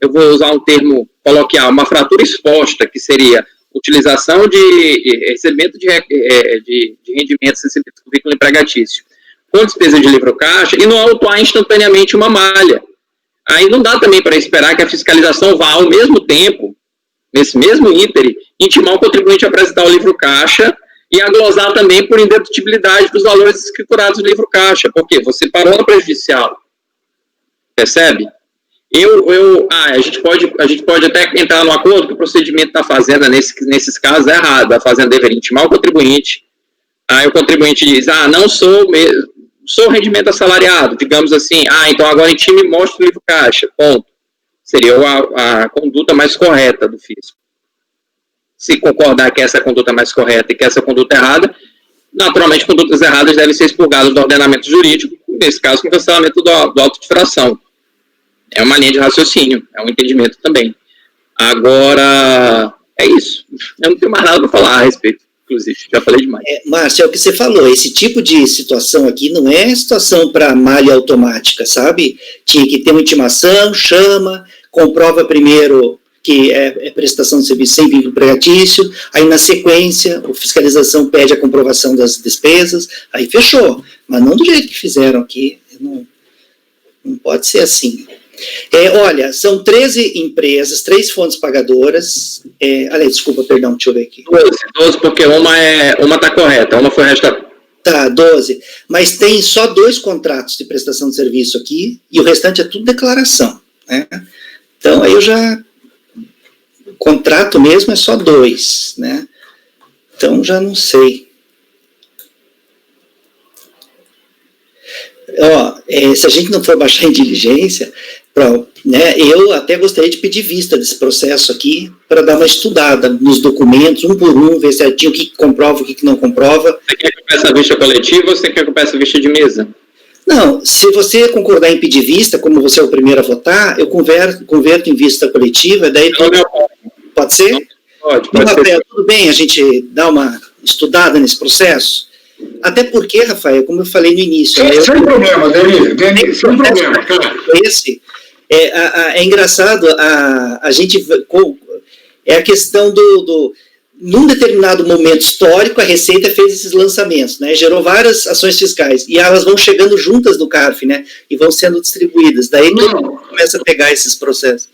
eu vou usar um termo coloquial, uma fratura exposta, que seria utilização de recebimento de rendimentos recebidos com vínculo empregatício, com despesa de livro caixa, e não autuar instantaneamente uma malha. Aí não dá também para esperar que a fiscalização vá, ao mesmo tempo, nesse mesmo íntere, intimar o contribuinte a apresentar o livro caixa E a glosar também por indedutibilidade dos valores escriturados no livro caixa, porque você parou no prejudicial. Percebe? A gente pode até entrar no acordo que o procedimento da Fazenda, nesses casos, é errado. A Fazenda deveria intimar o contribuinte. Aí o contribuinte diz, não sou rendimento assalariado, digamos assim, então agora intime e mostre o livro caixa, ponto. Seria a conduta mais correta do fisco. Se concordar que essa é a conduta mais correta e que essa conduta é errada, naturalmente condutas erradas devem ser expurgadas do ordenamento jurídico, nesse caso com cancelamento do auto de infração. É uma linha de raciocínio, é um entendimento também. Agora, é isso. Eu não tenho mais nada para falar a respeito, inclusive, já falei demais. Márcio, é o que você falou, esse tipo de situação aqui não é situação para malha automática, sabe? Tinha que ter uma intimação, chama, comprova primeiro que é prestação de serviço sem vínculo empregatício, aí na sequência a fiscalização pede a comprovação das despesas, aí fechou. Mas não do jeito que fizeram aqui, não pode ser assim. Olha, são 13 empresas, 3 fontes pagadoras. Deixa eu ver aqui. 12, porque uma está correta, uma foi resta. Tá, 12. Mas tem só 2 contratos de prestação de serviço aqui, e o restante é tudo declaração, né? Então, aí o contrato mesmo é só 2, né? Então, já não sei. Se a gente não for baixar em diligência, né, eu até gostaria de pedir vista desse processo aqui, para dar uma estudada nos documentos, um por um, ver certinho o que comprova, o que não comprova. Você quer que eu peça vista coletiva ou você quer que eu peça vista de mesa? Não, se você concordar em pedir vista, como você é o primeiro a votar, eu converto em vista coletiva, daí pode ser? Pode Rafael, ser. tudo bem a gente dar uma estudada nesse processo? Até porque, Rafael, como eu falei no início... Sem problema, Deni, sem problema, cara. É engraçado, a gente... É a questão num determinado momento histórico, a Receita fez esses lançamentos, né? Gerou várias ações fiscais, e elas vão chegando juntas do CARF, né? E vão sendo distribuídas. Daí todo mundo começa a pegar esses processos.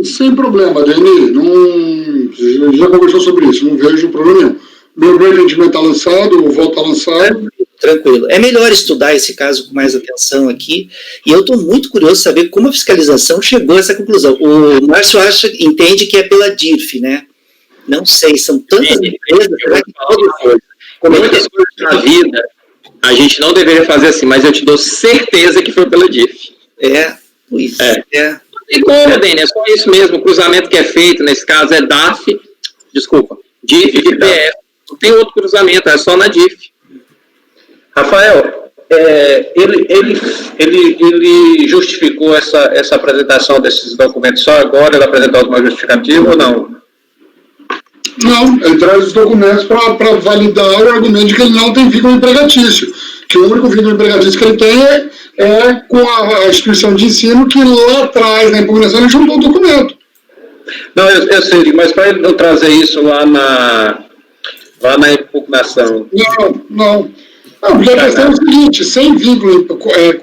Sem problema, Deni. Já conversou sobre isso, não vejo problema nenhum. Meu entendimento está lançado, o voto está lançado. Tranquilo. É melhor estudar esse caso com mais atenção aqui, e eu estou muito curioso de saber como a fiscalização chegou a essa conclusão. O Márcio entende que é pela DIRF, né? Não sei, são tantas empresas... Muitas coisas na vida, a gente não deveria fazer assim, mas eu te dou certeza que foi pela DIRF. Pois é. Não tem como, Deni, é só isso mesmo. O cruzamento que é feito, nesse caso, é DIRF e PF. Não tem outro cruzamento, é só na DIRF. Rafael, ele justificou essa apresentação desses documentos só agora, ele apresentou alguma justificativa ou não? Não, ele traz os documentos para validar o argumento de que ele não tem vínculo empregatício, que o único vínculo empregatício que ele tem é com a instituição de ensino, que lá atrás, na impugnação, ele juntou o documento. Não, eu sei, mas para ele não trazer isso lá na impugnação... Não, porque a questão é o seguinte, sem vínculo,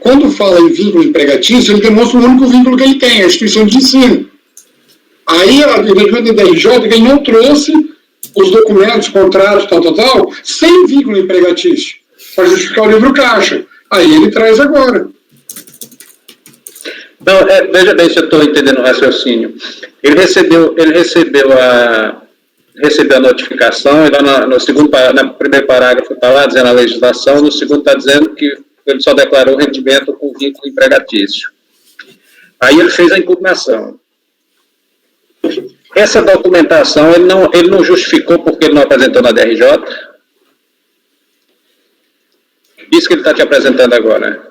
quando fala em vínculo empregatício, ele demonstra o único vínculo que ele tem, a instituição de ensino. Aí, o entendimento da RJ é que ele não trouxe os documentos, contratos, tal, sem vínculo empregatício, para justificar o livro caixa. Aí ele traz agora. Não, veja bem se eu estou entendendo o raciocínio. Ele recebeu a notificação, e lá no primeiro parágrafo está lá dizendo a legislação, no segundo está dizendo que ele só declarou rendimento com vínculo empregatício. Aí ele fez a impugnação. Essa documentação ele não justificou porque ele não apresentou na DRJ? Isso que ele está te apresentando agora.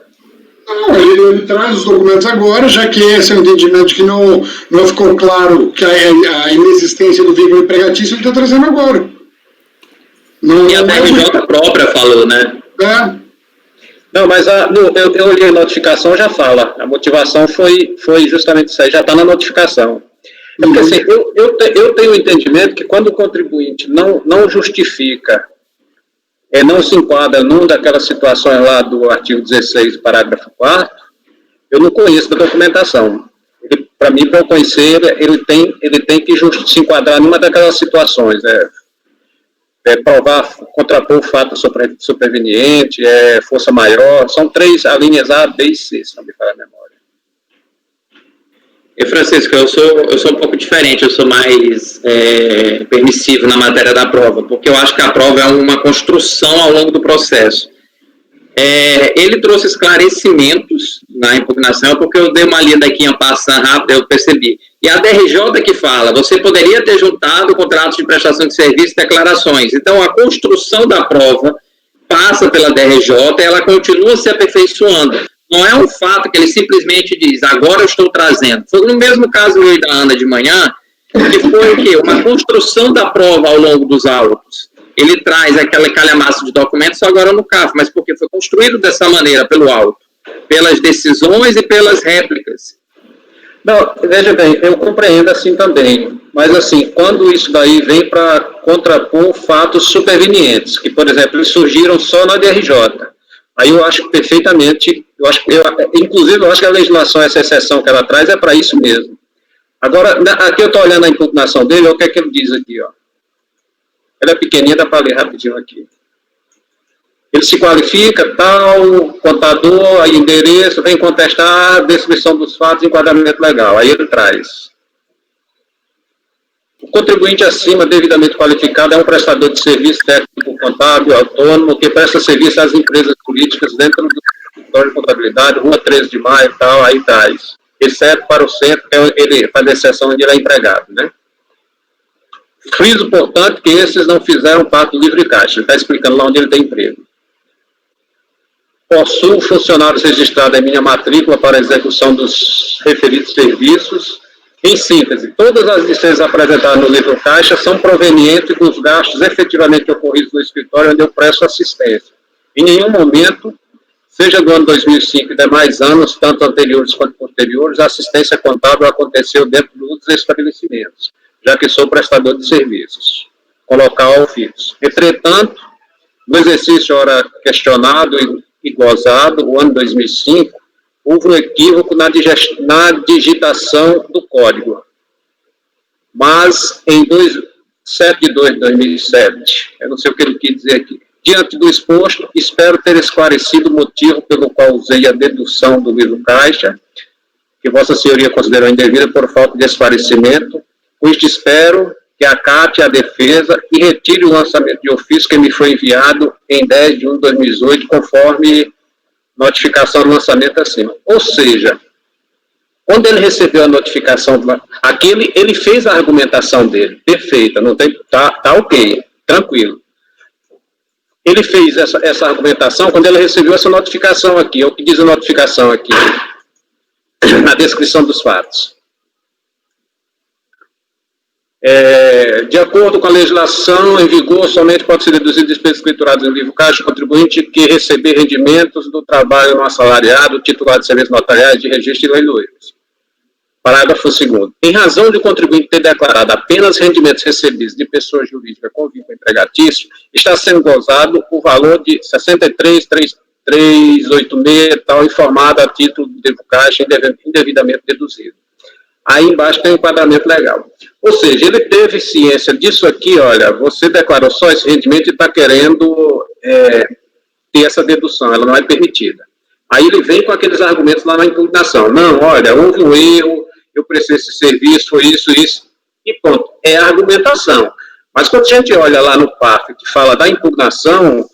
Não, ele traz os documentos agora, já que esse é o entendimento de que não ficou claro que a inexistência do vínculo empregatício, ele está trazendo agora. E a DRJ própria falou, né? Não, mas eu olhei a notificação, já fala. A motivação foi justamente isso aí, já está na notificação. É porque assim, eu tenho o entendimento que quando o contribuinte não justifica, não se enquadra numa daquelas situações lá do artigo 16, parágrafo 4º, eu não conheço da documentação. Para mim, para eu conhecer, ele tem que se enquadrar numa daquelas situações. contrapor o fato superveniente, força maior, são 3 alíneas A, B e C, se não me falha a memória. E, Francisco, eu sou um pouco diferente, eu sou mais permissivo na matéria da prova, porque eu acho que a prova é uma construção ao longo do processo. Ele trouxe esclarecimentos na impugnação, porque eu dei uma lida aqui em passar rápido, eu percebi. E a DRJ que fala, você poderia ter juntado contratos de prestação de serviço e declarações. Então, a construção da prova passa pela DRJ e ela continua se aperfeiçoando. Não é um fato que ele simplesmente diz, agora eu estou trazendo. Foi no mesmo caso eu e da Ana de manhã, que foi o quê? Uma construção da prova ao longo dos autos. Ele traz aquela calhamaço de documentos agora no CAF, mas porque foi construído dessa maneira pelo auto, pelas decisões e pelas réplicas. Não, veja bem, eu compreendo assim também, mas assim, quando isso daí vem para contrapor fatos supervenientes, que, por exemplo, eles surgiram só na DRJ, aí eu acho perfeitamente, inclusive eu acho que a legislação, essa exceção que ela traz, é para isso mesmo. Agora, aqui eu estou olhando a impugnação dele, olha o que é que ele diz aqui, ó. Ela é pequenininha, dá para ler rapidinho aqui. Ele se qualifica, tal, contador, aí endereço, vem contestar a descrição dos fatos, enquadramento legal. Aí ele traz. O contribuinte acima, devidamente qualificado, é um prestador de serviço técnico contábil autônomo que presta serviço às empresas políticas dentro do escritório de contabilidade, Rua 13 de Maio, tal, aí traz. Exceto para o centro, que ele faz exceção onde ele é empregado, né? Friso, portanto, que esses não fizeram parte do livre caixa. Ele está explicando lá onde ele tem emprego. Possuo funcionários registrados em minha matrícula para execução dos referidos serviços. Em síntese, todas as despesas apresentadas no livro caixa são provenientes dos gastos efetivamente ocorridos no escritório onde eu presto assistência. Em nenhum momento, seja do ano 2005 e demais anos, tanto anteriores quanto posteriores, a assistência contábil aconteceu dentro dos estabelecimentos, já que sou prestador de serviços, com local fixo. Entretanto, no exercício ora questionado e gozado, o ano 2005, houve um equívoco na digitação do código. Mas, em 7 de 2 de 2007, eu não sei o que ele quis dizer aqui, diante do exposto, espero ter esclarecido o motivo pelo qual usei a dedução do livro caixa, que Vossa Senhoria considerou indevida por falta de esclarecimento. Com isto, espero que acate a defesa e retire o lançamento de ofício que me foi enviado em 10 de 1 de 2018, conforme notificação do lançamento acima. Ou seja, quando ele recebeu a notificação, aqui ele fez a argumentação dele, perfeita, não tem, tá ok, tranquilo. Ele fez essa argumentação quando ele recebeu essa notificação aqui, é o que diz a notificação aqui, na descrição dos fatos. De acordo com a legislação em vigor, somente pode ser deduzido despesas escrituradas no livro caixa o contribuinte que receber rendimentos do trabalho não assalariado, titular de serviços notariais de registro e leiloeiros. Parágrafo 2º. Em razão de o contribuinte ter declarado apenas rendimentos recebidos de pessoa jurídica com vínculo empregatício, está sendo gozado o valor de 63.386, tal, informado a título de livro caixa indevidamente deduzido. Aí embaixo tem um enquadramento legal. Ou seja, ele teve ciência disso aqui, olha, você declarou só esse rendimento e está querendo ter essa dedução, ela não é permitida. Aí ele vem com aqueles argumentos lá na impugnação. Não, olha, houve um erro, eu prestei esse serviço, foi isso, e pronto. É a argumentação. Mas quando a gente olha lá no PAF, que fala da impugnação,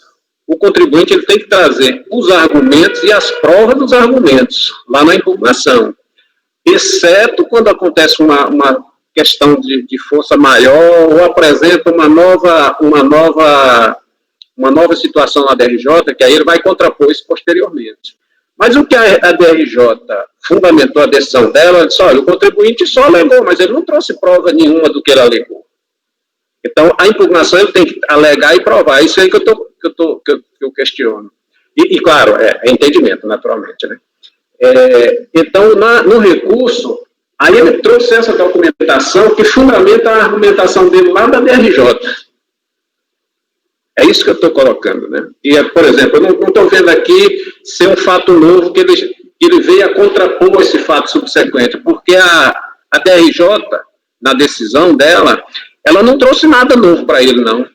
o contribuinte ele tem que trazer os argumentos e as provas dos argumentos lá na impugnação. Exceto quando acontece uma questão de força maior ou apresenta uma nova situação na DRJ, que aí ele vai contrapor isso posteriormente. Mas o que a DRJ fundamentou a decisão dela, ela disse, olha, o contribuinte só alegou, mas ele não trouxe prova nenhuma do que ele alegou. Então, a impugnação ele tem que alegar e provar. Isso aí que eu questiono. E claro, é entendimento, naturalmente, né? Então, no recurso, aí ele trouxe essa documentação que fundamenta a argumentação dele lá da DRJ. É isso que eu estou colocando, né? E, por exemplo, eu não estou vendo aqui ser um fato novo que ele veio a contrapor esse fato subsequente, porque a DRJ, na decisão dela, ela não trouxe nada novo para ele, não.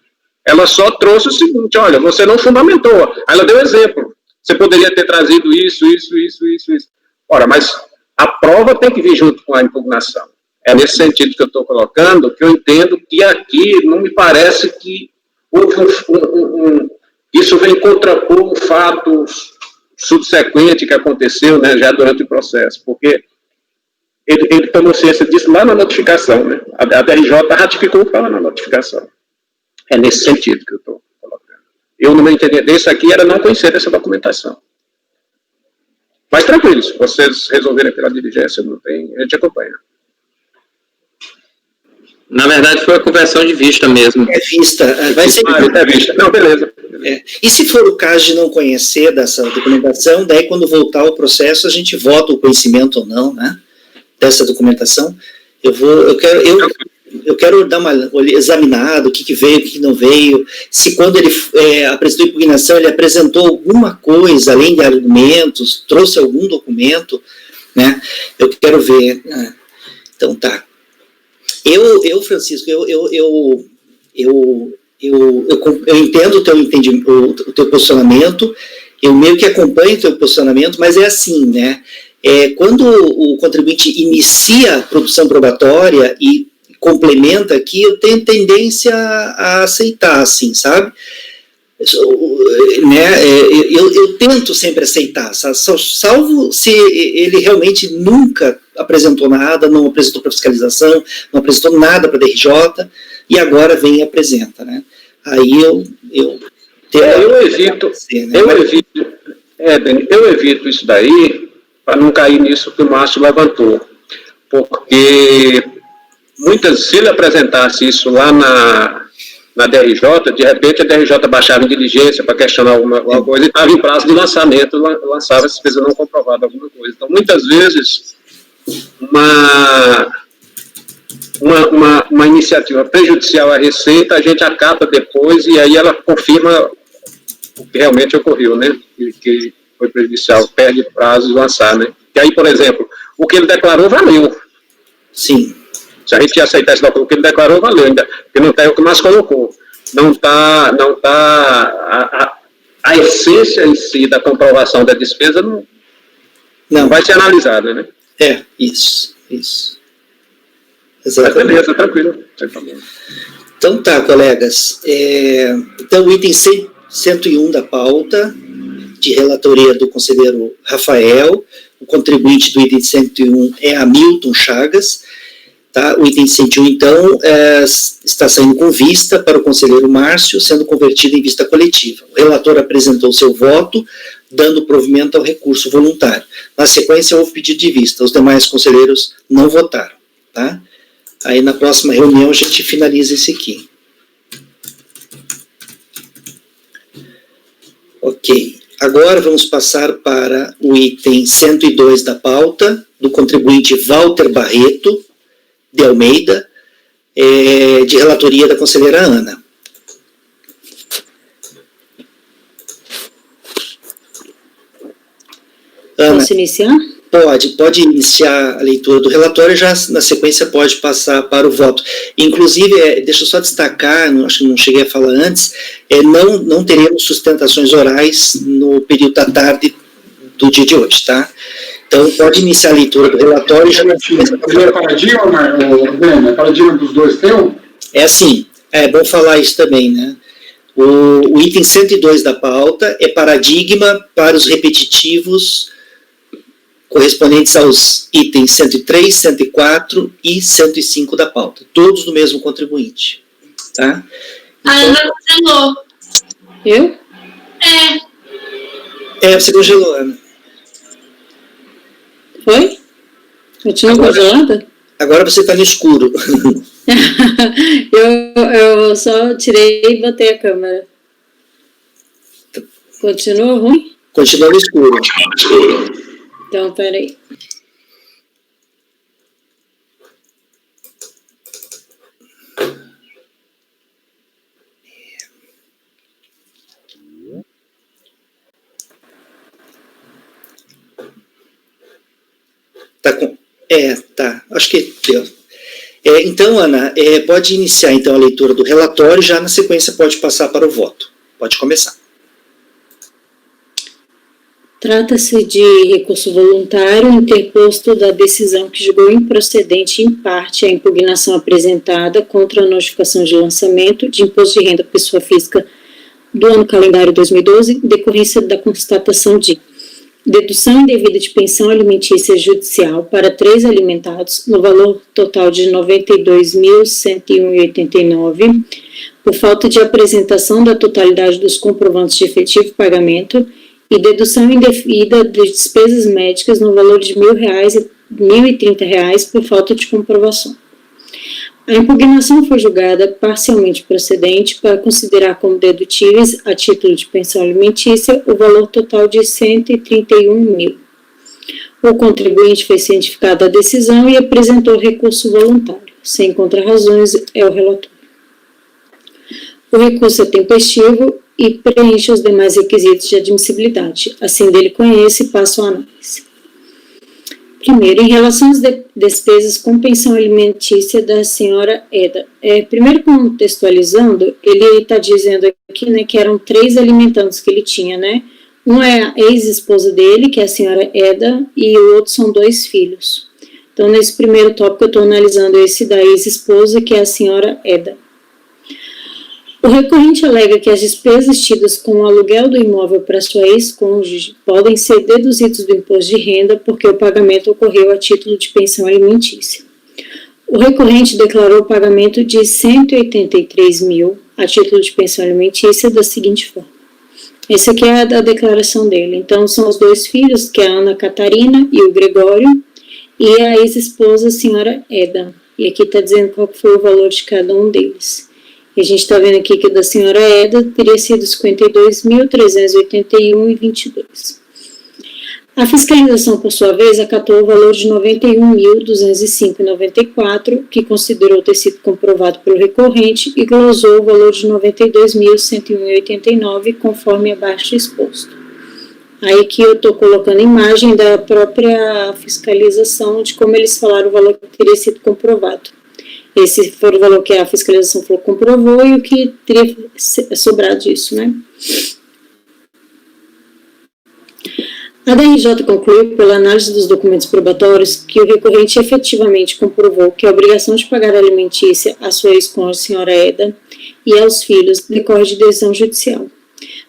Ela só trouxe o seguinte, olha, você não fundamentou. Aí ela deu exemplo. Você poderia ter trazido isso. Ora, mas a prova tem que vir junto com a impugnação. É nesse sentido que eu estou colocando, que eu entendo que aqui não me parece que houve isso vem contrapor um fato subsequente que aconteceu, né, já durante o processo, porque ele tomou ciência disso lá na notificação, né? A DRJ ratificou o que estava na notificação. É nesse sentido que eu estou colocando. Eu, no meu entender desse aqui, era não conhecer essa documentação. Mas tranquilo, se vocês resolverem pela diligência, não tem, a gente acompanha. Na verdade, foi a conversão de vista mesmo. É vista, vai ser... É vista. Não, beleza. É. E se for o caso de não conhecer dessa documentação, daí quando voltar o processo, a gente vota o conhecimento ou não, né, dessa documentação. Eu quero dar uma examinada, o que veio, o que não veio, se quando ele apresentou impugnação, ele apresentou alguma coisa, além de argumentos, trouxe algum documento, né, eu quero ver. Então tá. Francisco, eu entendo o teu posicionamento, eu meio que acompanho o teu posicionamento, mas é assim, né, quando o contribuinte inicia a produção probatória e complementa aqui, eu tenho tendência a aceitar, assim, sabe? Eu tento sempre aceitar, salvo se ele realmente nunca apresentou nada, não apresentou para fiscalização, não apresentou nada para a DRJ, e agora vem e apresenta, né? Aí eu evito isso daí, para não cair nisso que o Márcio levantou, porque se ele apresentasse isso lá na DRJ, de repente a DRJ baixava em diligência para questionar alguma coisa e estava em prazo de lançamento, lançava se fez não comprovado alguma coisa. Então, muitas vezes, uma iniciativa prejudicial à Receita, a gente acata depois e aí ela confirma o que realmente ocorreu, né? Que foi prejudicial, perde prazo de lançar, né? E aí, por exemplo, o que ele declarou valeu. Sim. Se a gente aceitar esse documento, o que ele declarou valeu, ainda, porque não está o que mais colocou. Não está a essência em si da comprovação da despesa não vai ser analisada, né? Isso. Exatamente. Mas beleza, tranquilo. Então tá, colegas. Então, o item 101 da pauta, de relatoria do conselheiro Rafael, o contribuinte do item 101 é Hamilton Chagas. Tá? O item 101, então, está saindo com vista para o conselheiro Márcio, sendo convertido em vista coletiva. O relator apresentou seu voto, dando provimento ao recurso voluntário. Na sequência, houve pedido de vista. Os demais conselheiros não votaram. Tá? Aí, na próxima reunião, a gente finaliza esse aqui. Ok. Agora, vamos passar para o item 102 da pauta, do contribuinte Walter Barreto de Almeida, de relatoria da conselheira Ana. Ana, posso iniciar? Pode iniciar a leitura do relatório e já na sequência pode passar para o voto. Inclusive, deixa eu só destacar, acho que não cheguei a falar antes, não teremos sustentações orais no período da tarde do dia de hoje, tá? Então, pode iniciar a leitura do relatório e já... É paradigma, paradigma dos dois teu? É assim, é bom falar isso também, né? O item 102 da pauta é paradigma para os repetitivos correspondentes aos itens 103, 104 e 105 da pauta, todos do mesmo contribuinte, tá? A Ana congelou. Eu? Você congelou, Ana. Foi? Continua congelada? Agora você está no escuro. eu só tirei e botei a câmera. Continua ruim? Continua no escuro. Então, peraí. Tá. Acho que deu. Então, Ana, pode iniciar então a leitura do relatório, já na sequência pode passar para o voto. Pode começar. Trata-se de recurso voluntário interposto da decisão que julgou improcedente em parte a impugnação apresentada contra a notificação de lançamento de imposto de renda pessoa física do ano calendário 2012, em decorrência da constatação de dedução indevida de pensão alimentícia judicial para 3 alimentados no valor total de R$ 92.101,89, por falta de apresentação da totalidade dos comprovantes de efetivo pagamento, e dedução indevida de despesas médicas no valor de R$ 1.000 e R$ 1.030 por falta de comprovação. A impugnação foi julgada parcialmente procedente para considerar como dedutíveis, a título de pensão alimentícia, o valor total de R$ 131.000. O contribuinte fez cientificada a decisão e apresentou recurso voluntário. Sem contrarrazões, é o relatório. O recurso é tempestivo e preenche os demais requisitos de admissibilidade. Assim dele conhece e passa a análise. Primeiro, em relação às despesas com pensão alimentícia da senhora Eda. Primeiro, contextualizando, ele está dizendo aqui, né, que eram 3 alimentantes que ele tinha, né? Um é a ex-esposa dele, que é a senhora Eda, e o outro são 2 filhos. Então, nesse primeiro tópico, eu estou analisando esse da ex-esposa, que é a senhora Eda. O recorrente alega que as despesas tidas com o aluguel do imóvel para sua ex-cônjuge podem ser deduzidos do imposto de renda porque o pagamento ocorreu a título de pensão alimentícia. O recorrente declarou o pagamento de R$ 183.000 a título de pensão alimentícia da seguinte forma. Essa aqui é a da declaração dele. Então, são os 2 filhos, que é a Ana Catarina e o Gregório, e a ex-esposa, a senhora Eda. E aqui está dizendo qual foi o valor de cada um deles. E a gente está vendo aqui que o da senhora Eda teria sido R$ 52.381,22. A fiscalização, por sua vez, acatou o valor de R$ 91.205,94, que considerou ter sido comprovado pelo recorrente, e glosou o valor de R$ 92.101,89, conforme abaixo exposto. Aí que eu estou colocando imagem da própria fiscalização, de como eles falaram o valor que teria sido comprovado. Esse foi o valor que a fiscalização comprovou e o que teria sobrado disso, né? A DRJ concluiu, pela análise dos documentos probatórios, que o recorrente efetivamente comprovou que a obrigação de pagar alimentícia à sua ex-cônjuge, senhora Eda, e aos filhos decorre de decisão judicial.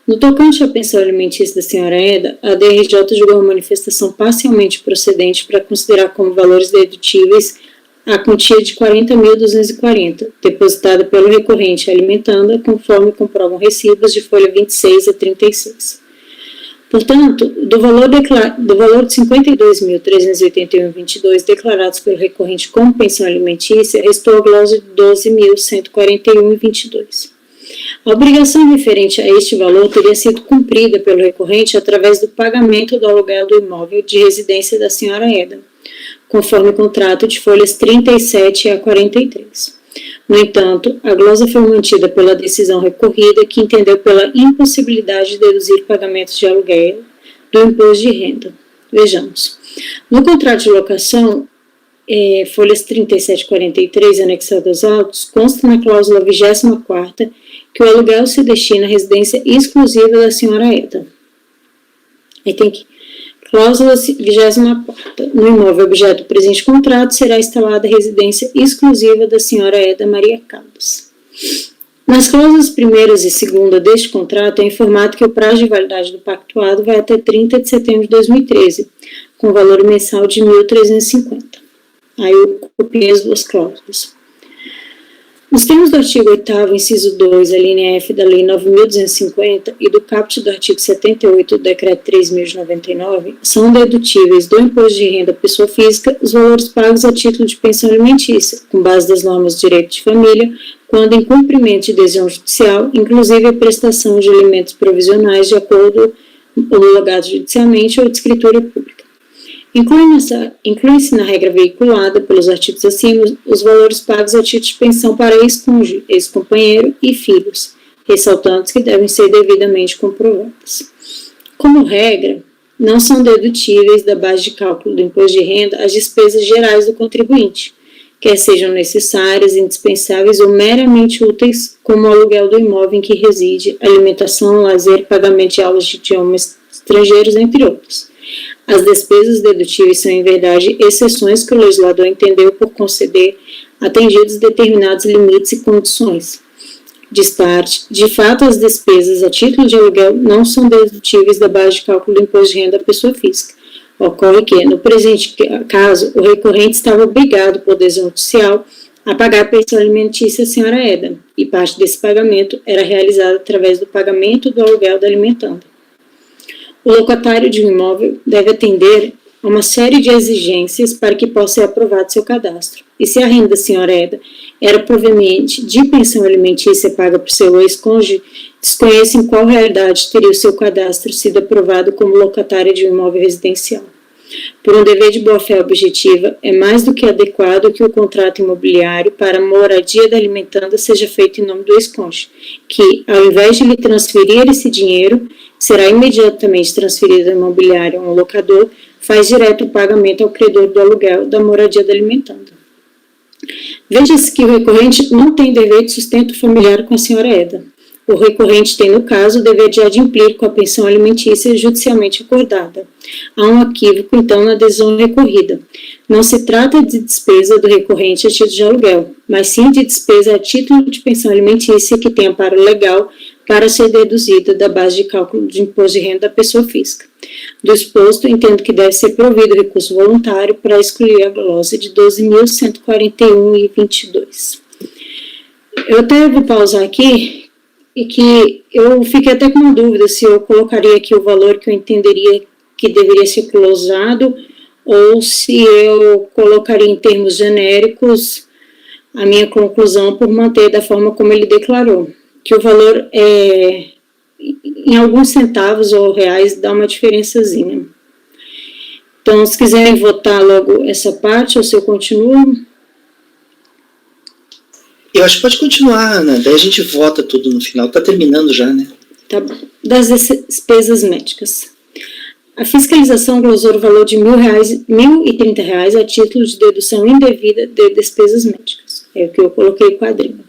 No tocante à pensão alimentícia da senhora Eda, a DRJ julgou a manifestação parcialmente procedente para considerar como valores dedutíveis a quantia de 40.240, depositada pelo recorrente alimentando, conforme comprovam recibos de folha 26 a 36. Portanto, do valor de 52.381,22 declarados pelo recorrente como pensão alimentícia, restou a glosa de 12.141,22. A obrigação referente a este valor teria sido cumprida pelo recorrente através do pagamento do aluguel do imóvel de residência da senhora Eda, conforme o contrato de folhas 37 a 43. No entanto, a glosa foi mantida pela decisão recorrida, que entendeu pela impossibilidade de deduzir pagamentos de aluguel do imposto de renda. Vejamos. No contrato de locação, folhas 37 e 43, anexado aos autos, consta na cláusula 24ª que o aluguel se destina à residência exclusiva da senhora Eda. Aí tem que cláusula 24ª. No imóvel objeto do presente contrato será instalada a residência exclusiva da senhora Eda Maria Caldas. Nas cláusulas 1ª e 2ª deste contrato é informado que o prazo de validade do pactuado vai até 30 de setembro de 2013, com valor mensal de R$ 1.350. Aí eu copiei as 2 cláusulas. Nos termos do artigo 8º, inciso 2, a linha F da Lei 9.250 e do caput do artigo 78 do Decreto 3.099, são dedutíveis do imposto de renda pessoa física os valores pagos a título de pensão alimentícia, com base das normas do direito de família, quando em cumprimento de decisão judicial, inclusive a prestação de alimentos provisionais de acordo homologados judicialmente ou de escritura pública. Inclui-se na regra veiculada pelos artigos acima os valores pagos a título de pensão para ex-cônjuge, ex-companheiro e filhos, ressaltando que devem ser devidamente comprovadas. Como regra, não são dedutíveis da base de cálculo do imposto de renda as despesas gerais do contribuinte, quer sejam necessárias, indispensáveis ou meramente úteis, como o aluguel do imóvel em que reside, alimentação, lazer, pagamento de aulas de idiomas estrangeiros, entre outros. As despesas dedutíveis são, em verdade, exceções que o legislador entendeu por conceder, atendidos determinados limites e condições. De fato, as despesas a título de aluguel não são dedutíveis da base de cálculo do imposto de renda da pessoa física. Ocorre que, no presente caso, o recorrente estava obrigado, por decisão judicial, a pagar a pensão alimentícia à senhora Eda, e parte desse pagamento era realizado através do pagamento do aluguel da alimentanda. O locatário de um imóvel deve atender a uma série de exigências para que possa ser aprovado seu cadastro. E se a renda da senhora Eda era proveniente de pensão alimentícia paga por seu ex-cônjuge, desconheço em qual realidade teria o seu cadastro sido aprovado como locatária de um imóvel residencial. Por um dever de boa-fé objetiva, é mais do que adequado que o contrato imobiliário para a moradia da alimentanda seja feito em nome do ex-cônjuge, que, ao invés de lhe transferir esse dinheiro, será imediatamente transferido ao imobiliário ou ao locador, faz direto o pagamento ao credor do aluguel da moradia da alimentanda. Veja-se que o recorrente não tem dever de sustento familiar com a senhora Eda. O recorrente tem, no caso, o dever de adimplir com a pensão alimentícia judicialmente acordada. Há um equívoco, então, na decisão recorrida. Não se trata de despesa do recorrente a título de aluguel, mas sim de despesa a título de pensão alimentícia que tem amparo legal para ser deduzida da base de cálculo de imposto de renda da pessoa física. Do exposto, entendo que deve ser provido recurso voluntário para excluir a glosa de 12.141,22. Eu até vou pausar aqui, e que eu fiquei até com uma dúvida se eu colocaria aqui o valor que eu entenderia que deveria ser glosado, ou se eu colocaria em termos genéricos a minha conclusão por manter da forma como ele declarou, que o valor em alguns centavos ou reais dá uma diferençazinha. Então, se quiserem votar logo essa parte, ou se eu continuo... Eu acho que pode continuar, Ana, daí a gente vota tudo no final, está terminando já, né? Tá bom. Das despesas médicas. A fiscalização glosou o valor de R$1.030 a título de dedução indevida de despesas médicas. É o que eu coloquei quadrinho.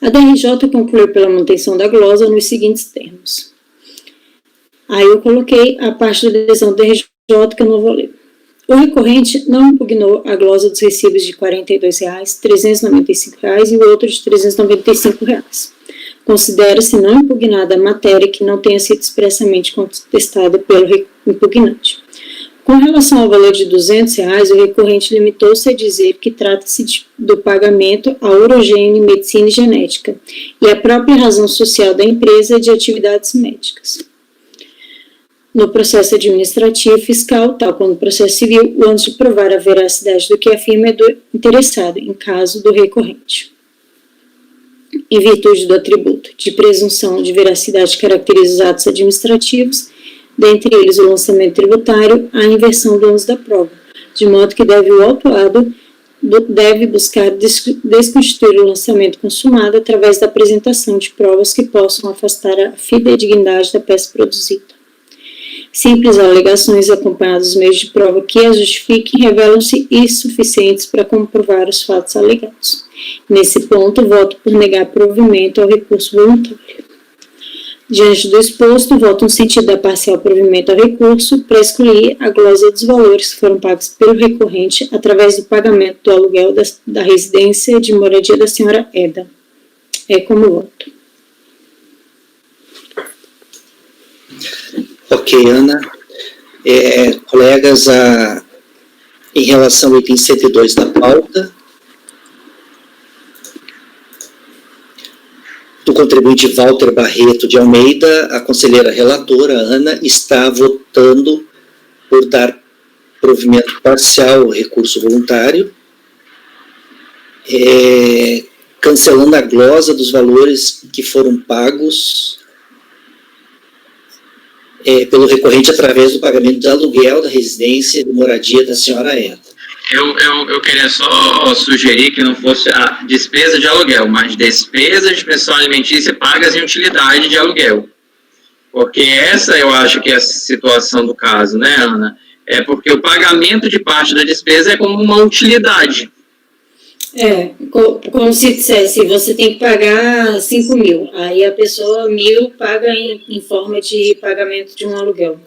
A DRJ concluiu pela manutenção da glosa nos seguintes termos. Aí eu coloquei a parte da decisão da DRJ que eu não vou ler. O recorrente não impugnou a glosa dos recibos de R$ 42,00, R$ 395,00 e o outro de R$ 395,00. Considera-se não impugnada a matéria que não tenha sido expressamente contestada pelo impugnante. Com relação ao valor de R$ 200,00, o recorrente limitou-se a dizer que trata-se do pagamento à Urogene Medicina e Genética e a própria razão social da empresa de atividades médicas. No processo administrativo fiscal, tal como no processo civil, o ônus de provar a veracidade do que afirma é do interessado, em caso do recorrente. Em virtude do atributo de presunção de veracidade que caracteriza os atos administrativos, dentre eles o lançamento tributário, a inversão do ônus da prova, de modo que o autuado deve buscar desconstituir o lançamento consumado através da apresentação de provas que possam afastar a fidedignidade da peça produzida. Simples alegações acompanhadas dos meios de prova que a justifiquem revelam-se insuficientes para comprovar os fatos alegados. Nesse ponto, voto por negar provimento ao recurso voluntário. Diante do exposto, voto no sentido da parcial provimento ao recurso para excluir a glosa dos valores que foram pagos pelo recorrente através do pagamento do aluguel da residência de moradia da senhora Eda. É como voto. Ok, Ana. Colegas, em relação ao item 102 da pauta, do contribuinte Walter Barreto de Almeida, a conselheira relatora, Ana, está votando por dar provimento parcial ao recurso voluntário, cancelando a glosa dos valores que foram pagos pelo recorrente através do pagamento de aluguel da residência de moradia da senhora Eda. Eu queria só sugerir que não fosse a despesa de aluguel, mas despesa de pensão alimentícia pagas em utilidade de aluguel. Porque essa eu acho que é a situação do caso, né, Ana? É porque o pagamento de parte da despesa é como uma utilidade. Como se dissesse, você tem que pagar 5 mil, aí a pessoa 1.000 paga em forma de pagamento de um aluguel.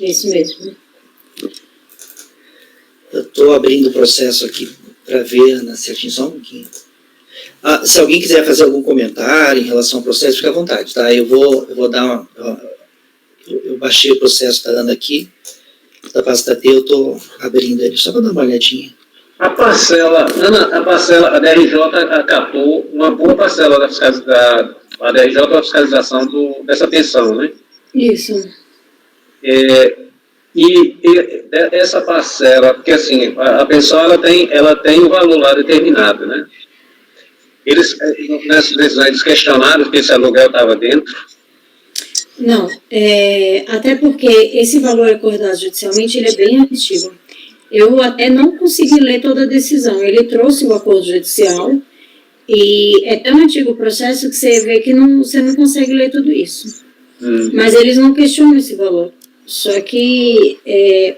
Isso mesmo. Eu estou abrindo o processo aqui para ver na certinho, só um pouquinho. Se alguém quiser fazer algum comentário em relação ao processo, fica à vontade, tá? Eu vou dar uma... Eu baixei o processo, está dando aqui, da pasta T, eu estou abrindo ele, só para dar uma olhadinha. A parcela, Ana, a DRJ acatou uma boa parcela da DRJ da fiscalização dessa pensão, né? Isso. E essa parcela, porque assim, a pensão ela tem um valor lá determinado, né? Nessas decisões, eles questionaram que esse aluguel estava dentro. Não, até porque esse valor acordado judicialmente, ele é bem antigo. Eu até não consegui ler toda a decisão. Ele trouxe o acordo judicial e é tão antigo o processo que você vê que você não consegue ler tudo isso. Mas eles não questionam esse valor. Só que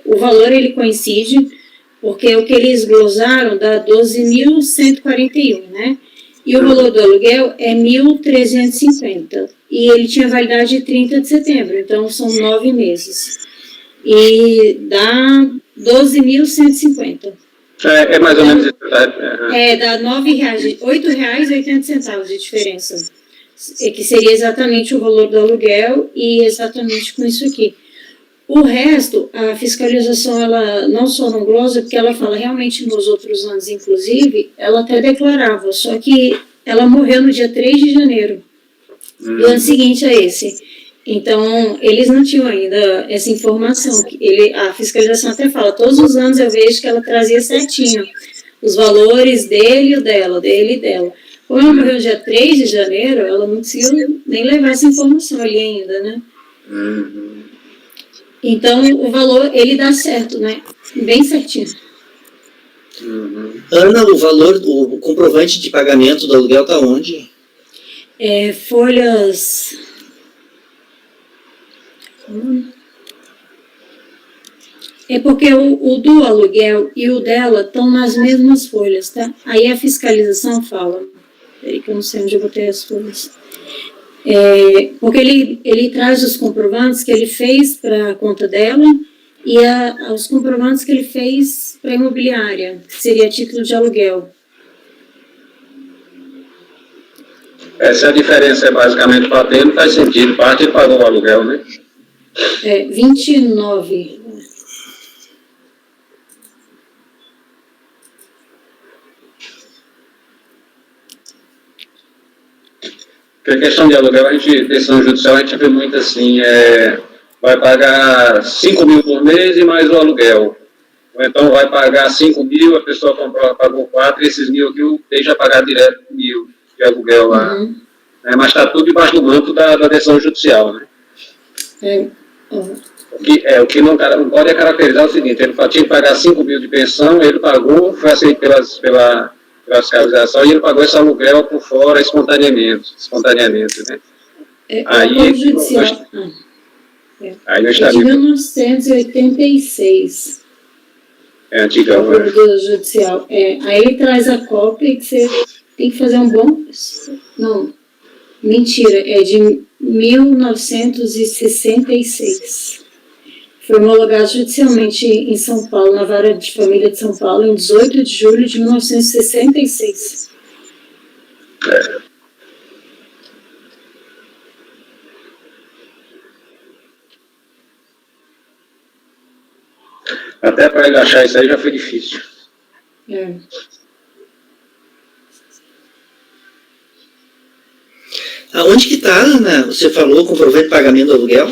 o valor ele coincide porque o que eles glosaram dá 12.141, né? E o valor do aluguel é 1.350. E ele tinha validade de 30 de setembro, então são 9 meses. E dá 12.150. É mais ou menos isso. Dá R$ 8,80 de diferença. Que seria exatamente o valor do aluguel e exatamente com isso aqui. O resto, a fiscalização, ela não só não glosa, porque ela fala realmente nos outros anos, inclusive, ela até declarava, só que ela morreu no dia 3 de janeiro. Do ano seguinte a esse. Então, eles não tinham ainda essa informação. A fiscalização até fala, todos os anos eu vejo que ela trazia certinho os valores dele e o dela, dele e dela. Como ela morreu no dia 3 de janeiro, ela não conseguiu nem levar essa informação ali ainda, né? Então, o valor, ele dá certo, né? Bem certinho. Ana, o comprovante de pagamento do aluguel está onde? Folhas... É porque o do aluguel e o dela estão nas mesmas folhas, tá? Aí a fiscalização fala... Peraí que eu não sei onde eu botei as folhas. Porque ele traz os comprovantes que ele fez para a conta dela e os comprovantes que ele fez para a imobiliária, que seria título de aluguel. Essa diferença é basicamente batendo, faz sentido, parte ele pagou o aluguel, né? 29. Porque a questão de aluguel, decisão judicial, a gente vê muito assim, vai pagar 5 mil por mês e mais o aluguel. Ou então vai pagar 5 mil, a pessoa comprou, pagou 4, e esses 1.000 aqui eu deixo pagar direto 1.000 de aluguel lá. Mas está tudo debaixo do manto da decisão judicial, né? O que não pode caracterizar é o seguinte, ele tinha que pagar 5 mil de pensão, ele pagou, foi aceito pela fiscalização, e ele pagou esse aluguel por fora espontaneamente, né? Aí, judicial. Aí eu de 1986. Antigão, né? Do judicial. Aí ele traz a cópia que você tem que fazer um bom... Não, mentira, é de 1966. Foi homologado judicialmente em São Paulo, na Vara de Família de São Paulo, em 18 de julho de 1966. Até para ele achar isso aí já foi difícil. Aonde que está, Ana? Você falou comprovante de pagamento do aluguel?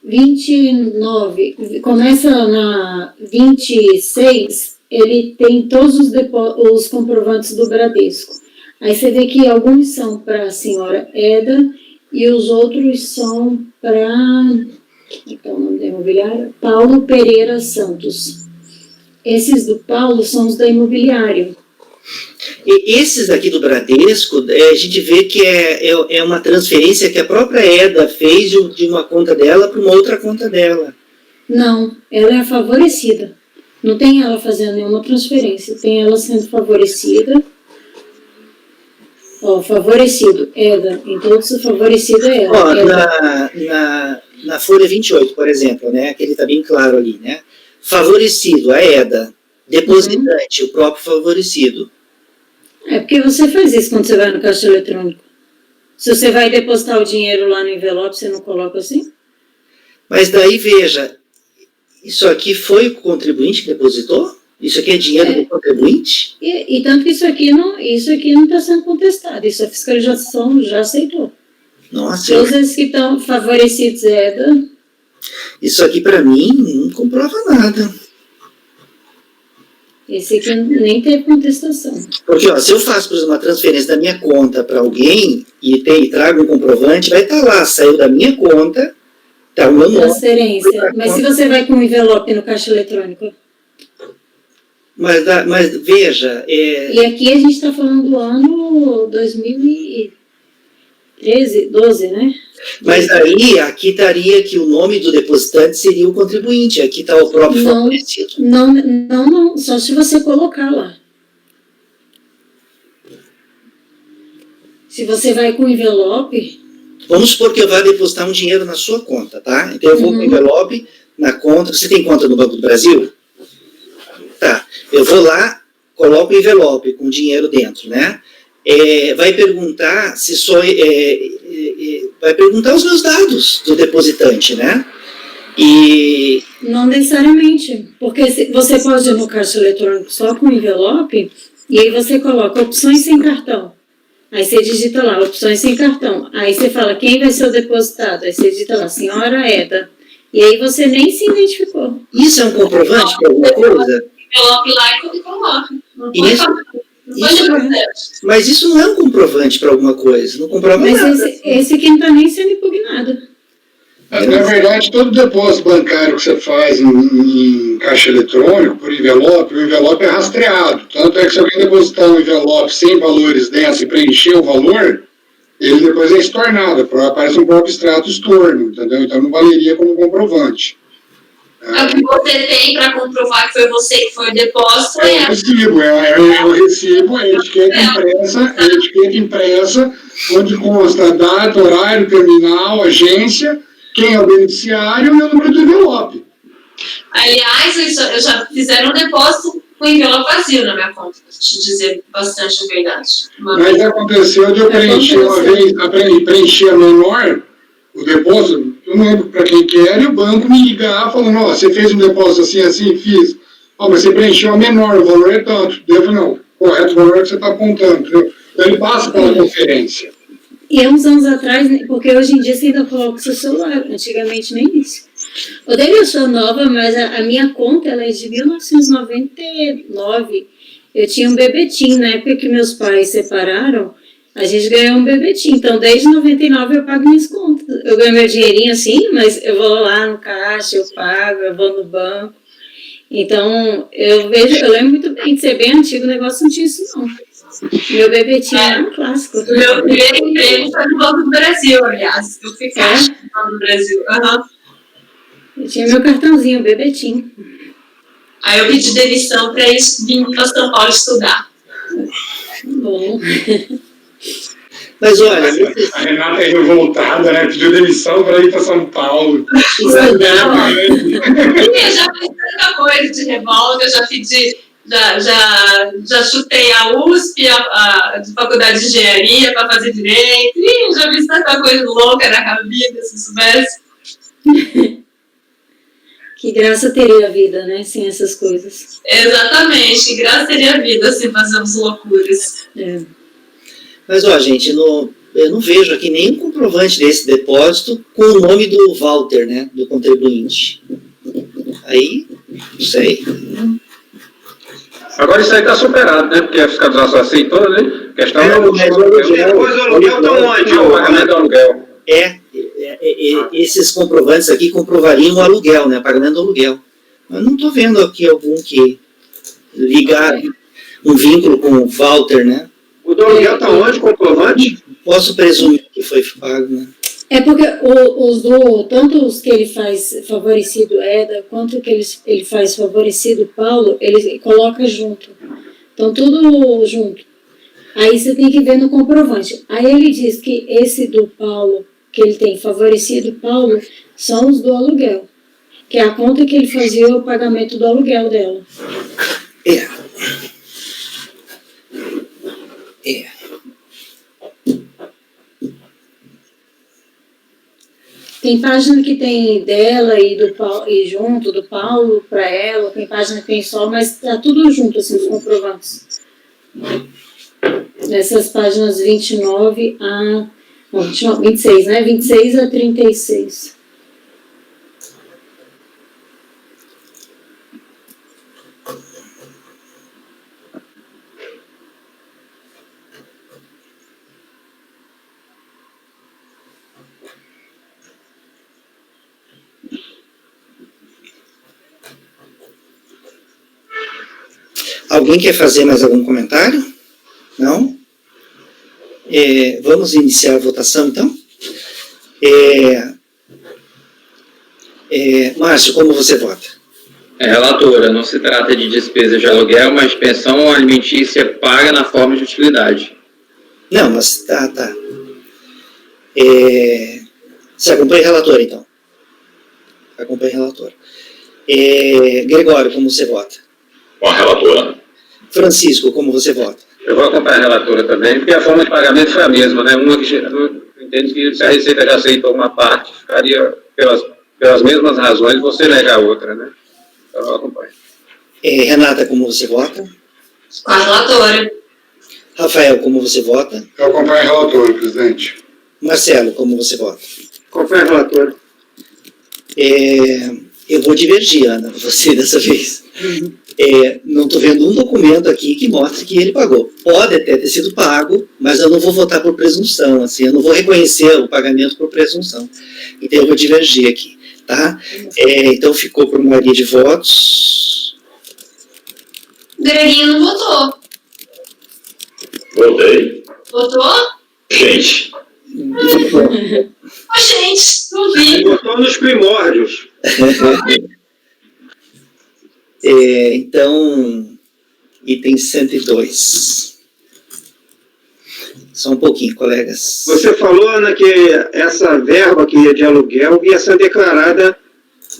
29, começa na 26, ele tem todos os comprovantes do Bradesco. Aí você vê que alguns são para a senhora Eda e os outros são para, que é o nome da imobiliária? Paulo Pereira Santos. Esses do Paulo são os da imobiliária. E esses daqui do Bradesco, a gente vê que é uma transferência que a própria Eda fez de uma conta dela para uma outra conta dela. Não, ela é a favorecida. Não tem ela fazendo nenhuma transferência, tem ela sendo favorecida. Ó, favorecido, EDA. Então, o favorecido é ela. Ó, EDA. na folha 28, por exemplo, né, aquele está bem claro ali, né? Favorecido, a EDA. Depositante, o próprio favorecido. É porque você faz isso quando você vai no caixa eletrônico. Se você vai depositar o dinheiro lá no envelope, você não coloca assim? Mas daí, veja, isso aqui foi o contribuinte que depositou? Isso aqui é dinheiro do contribuinte? E tanto que isso aqui não está sendo contestado. Isso a fiscalização já aceitou. Nossa, Todos esses que estão favorecidos EDA. isso aqui para mim não comprova nada. Esse aqui nem teve contestação. Porque, ó, se eu faço, por exemplo, uma transferência da minha conta para alguém e trago um comprovante, vai estar lá, saiu da minha conta, tá o meu nome. Transferência. Mas se você vai com um envelope no caixa eletrônico? Mas veja... E aqui a gente está falando do ano 2013, 12, né? Mas aí, aqui estaria que o nome do depositante seria o contribuinte, aqui está o próprio favorecido. Não, só se você colocar lá. Se você vai com envelope... Vamos supor que eu vá depositar um dinheiro na sua conta, tá? Então eu vou com o envelope na conta. Você tem conta no Banco do Brasil? Tá. Eu vou lá, coloco o envelope com dinheiro dentro, né? Vai perguntar se sou... vai perguntar os meus dados do depositante, né? E... Não necessariamente, porque você pode ir no caixa eletrônico só com envelope e aí você coloca opções sem cartão. Aí você digita lá, opções sem cartão. Aí você fala quem vai ser o depositado. Aí você digita lá, senhora Eda. E aí você nem se identificou. Isso é um comprovante para alguma coisa? Envelope lá e coloca. Mas isso não é um comprovante para alguma coisa. Não comprova mas nada. Esse aqui não está nem sendo impugnado. Na verdade, todo depósito bancário que você faz em caixa eletrônico, por envelope, o envelope é rastreado. Tanto é que se alguém depositar um envelope sem valores dentro e preencher o valor, ele depois é estornado, aparece um próprio extrato estorno, entendeu? Então não valeria como comprovante. É o que você tem para comprovar que foi você que foi o depósito. É o recibo, é o recibo, a etiqueta impressa, onde consta a data, horário, terminal, agência, quem é o beneficiário e o número do envelope. Aliás, eu já fizeram um depósito com envelope vazio na minha conta, para te dizer bastante a verdade. Mas aconteceu de eu preencher uma vez, preencher a menor, o depósito, eu não lembro para quem que era, e o banco me ligar falando, ó, você fez um depósito assim, fiz. Ó, mas você preencheu a menor, o valor é tanto. Devo não, correto o valor que você está apontando, entendeu? Então ele passa pela conferência. E há uns anos atrás, porque hoje em dia você ainda coloca o seu celular, antigamente nem isso. Eu sou nova, mas a minha conta ela é de 1999. Eu tinha um bebetinho, na época que meus pais separaram, a gente ganhou um bebetinho. Então, desde 99 eu pago minhas contas. Eu ganho meu dinheirinho assim, mas eu vou lá no caixa, eu pago, eu vou no banco. Então, eu lembro muito bem de ser bem antigo, o negócio não tinha isso não. Meu bebetinho era um clássico. Meu primeiro emprego foi no Banco do Brasil, aliás. Eu fui caixa no Banco do Brasil. Eu tinha meu cartãozinho, bebetinho. Aí eu pedi demissão para vir para São Paulo estudar. Bom. Mas olha... A Renata é revoltada, né? Pediu demissão para ir para São Paulo. Eu já fiz tanta coisa de revolta, eu já pedi... Já chutei a USP, a Faculdade de Engenharia para fazer Direito. Ih, já fiz tanta coisa louca na vida, se soubesse. Que graça teria a vida, né? Sem essas coisas. Exatamente, que graça teria a vida se fazermos loucuras. É. Mas, ó, gente, eu não vejo aqui nenhum comprovante desse depósito com o nome do Walter, né? Do contribuinte. Aí, não sei. Agora isso aí está superado, né? Porque a fiscalização aceitou, né? A questão é o aluguel tá onde? O pagamento do aluguel. Esses comprovantes aqui comprovariam o aluguel, né? Pagamento do aluguel. Mas não estou vendo aqui algum que ligar um vínculo com o Walter, né? O do aluguel está onde, comprovante? Posso presumir que foi pago, né? É porque tanto os que ele faz favorecido EDA, quanto que ele faz favorecido Paulo, ele coloca junto. Então, tudo junto. Aí você tem que ver no comprovante. Aí ele diz que esse do Paulo, que ele tem favorecido Paulo, são os do aluguel. Que é a conta que ele fazia o pagamento do aluguel dela. Tem página que tem dela e junto do Paulo para ela, tem página que tem só, mas tá tudo junto, assim, os comprovantes. Nessas páginas 29 a... Não, 26, né? 26 a 36. Alguém quer fazer mais algum comentário? Não? Vamos iniciar a votação, então? Márcio, como você vota? Relatora, não se trata de despesa de aluguel, mas pensão alimentícia paga na forma de utilidade. Não, mas tá. Você acompanha o relator, então? Acompanha o relator. Gregório, como você vota? Com a relatora. Francisco, como você vota? Eu vou acompanhar a relatora também, porque a forma de pagamento foi a mesma, né? Uma que eu entendo que se a Receita já aceitou uma parte, ficaria pelas mesmas razões você negar a outra, né? Então eu acompanho. Renata, como você vota? Com a relatora. Rafael, como você vota? Eu acompanho a relatora, presidente. Marcelo, como você vota? Acompanho a relatora. Eu vou divergir, Ana, você dessa vez. Não estou vendo um documento aqui que mostre que ele pagou. Pode até ter sido pago, mas eu não vou votar por presunção, assim, eu não vou reconhecer o pagamento por presunção. Então eu vou divergir aqui, tá? Então ficou por maioria de votos. Greginho não votou. Votei. Votou? Gente. Ô, gente, não vi. Botou nos primórdios. Então, item 102. Só um pouquinho, colegas. Você falou, Ana, que essa verba que ia de aluguel ia ser declarada,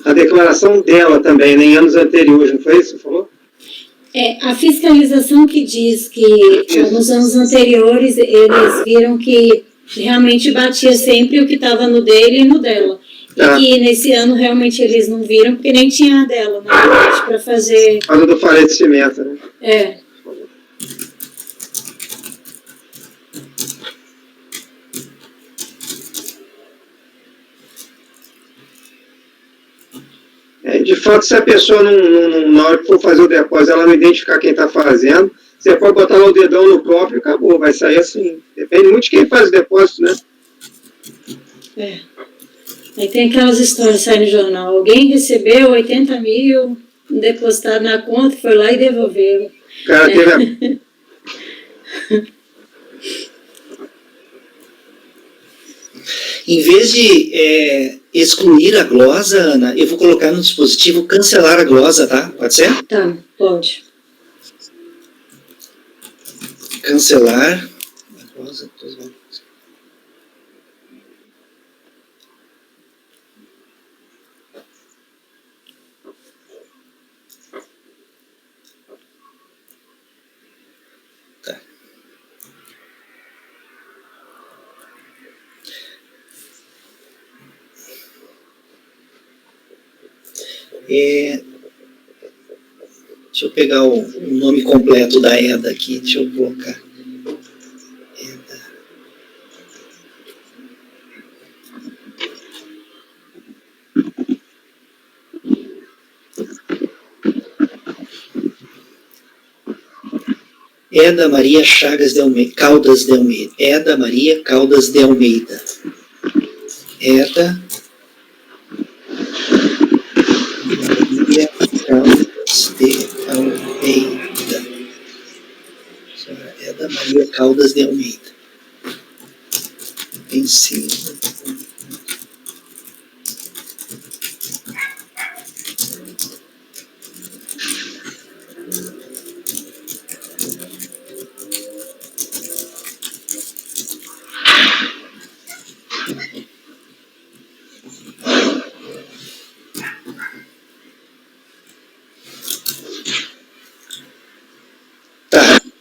a declaração dela também, né, em anos anteriores, não foi isso que você falou? A fiscalização que diz que nos anos anteriores eles viram que realmente batia sempre o que estava no dele e no dela. E que nesse ano realmente eles não viram, porque nem tinha a dela, na verdade, para fazer... Por causa do falecimento, né? De fato, se a pessoa, na hora que for fazer o depósito, ela não identificar quem está fazendo, você pode botar lá o dedão no próprio e acabou, vai sair assim. Depende muito de quem faz o depósito, né? Aí tem aquelas histórias que saem no jornal. Alguém recebeu 80 mil depositado na conta, foi lá e devolveu. O cara teve Em vez de excluir a glosa, Ana, eu vou colocar no dispositivo cancelar a glosa, tá? Pode ser? Tá, pode. Cancelar a glosa. Tá. Deixa eu pegar o nome completo da EDA aqui, deixa eu colocar. EDA. Eda Maria Chagas de Almeida, Caldas de Almeida. Eda Maria Caldas de Almeida. Eda Maria Caldas de Almeida. Eda Maria Caldas de Almeida. Vencido.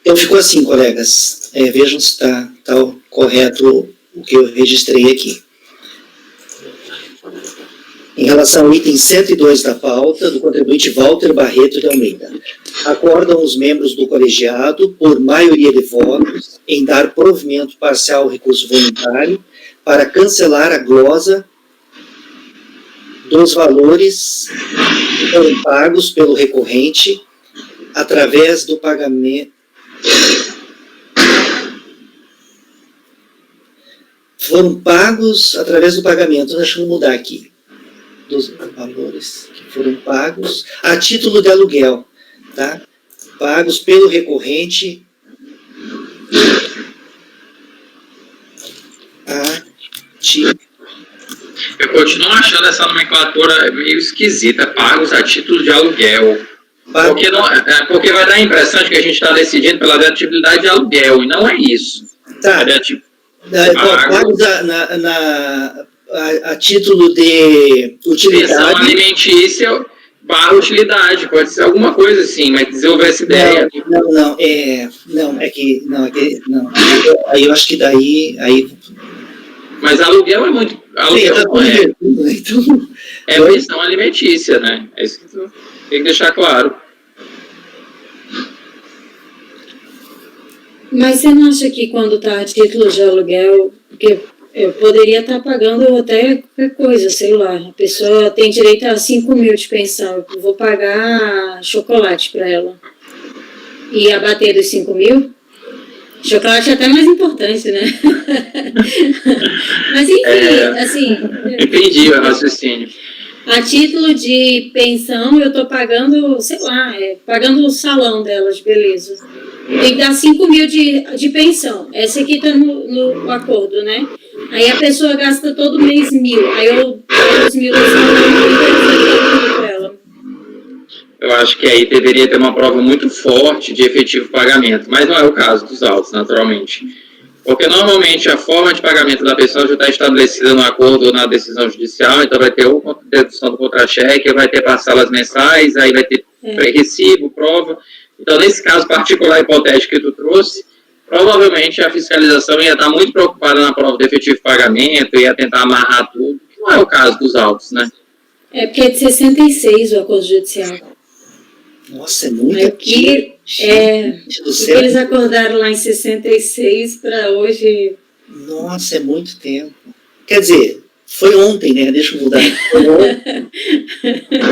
Então ficou assim, colegas. Vejam se está correto o que eu registrei aqui. Em relação ao item 102 da pauta, do contribuinte Walter Barreto de Almeida. Acordam os membros do colegiado, por maioria de votos, em dar provimento parcial ao recurso voluntário para cancelar a glosa dos valores que foram pagos pelo recorrente através do pagamento. Foram pagos através do pagamento. Deixa eu mudar aqui. Dos valores que foram pagos a título de aluguel, tá? Pagos pelo recorrente Eu continuo achando essa nomenclatura meio esquisita, pagos a título de aluguel. Porque vai dar a impressão de que a gente está decidindo pela adetibilidade de aluguel, e não é isso. Tá. Pagos a título de utilidade. Pensão alimentícia barra utilidade, pode ser alguma coisa assim, mas desenvolver essa ideia. Aí eu acho que daí. Mas aluguel é muito. Aluguel é pensão alimentícia, né? É isso que tem que deixar claro. Mas você não acha que quando está a título de aluguel, porque eu poderia estar pagando até qualquer coisa, sei lá, a pessoa tem direito a 5 mil de pensão, eu vou pagar chocolate para ela. E abater dos 5 mil? Chocolate é até mais importante, né? Mas enfim, assim... Entendi o raciocínio. A título de pensão, eu estou pagando, sei lá, pagando o salão delas, beleza. Tem que dar 5 mil de pensão. Essa aqui está no acordo, né? Aí a pessoa gasta todo mês 1.000. Aí eu dou os 1.000 do salão para ela. Eu acho que aí deveria ter uma prova muito forte de efetivo pagamento, mas não é o caso dos autos, naturalmente. Porque normalmente a forma de pagamento da pessoa já está estabelecida no acordo ou na decisão judicial, então vai ter ou dedução do contra-cheque, vai ter parcelas mensais, aí vai ter recibo, prova. Então, nesse caso particular hipotético que tu trouxe, provavelmente a fiscalização ia estar muito preocupada na prova de efetivo pagamento, ia tentar amarrar tudo, que não é o caso dos autos, né? É porque é de 66 o acordo judicial. Nossa, é muito aqui. Porque eles acordaram lá em 66 para hoje. Nossa, é muito tempo. Quer dizer, foi ontem, né? Deixa eu mudar.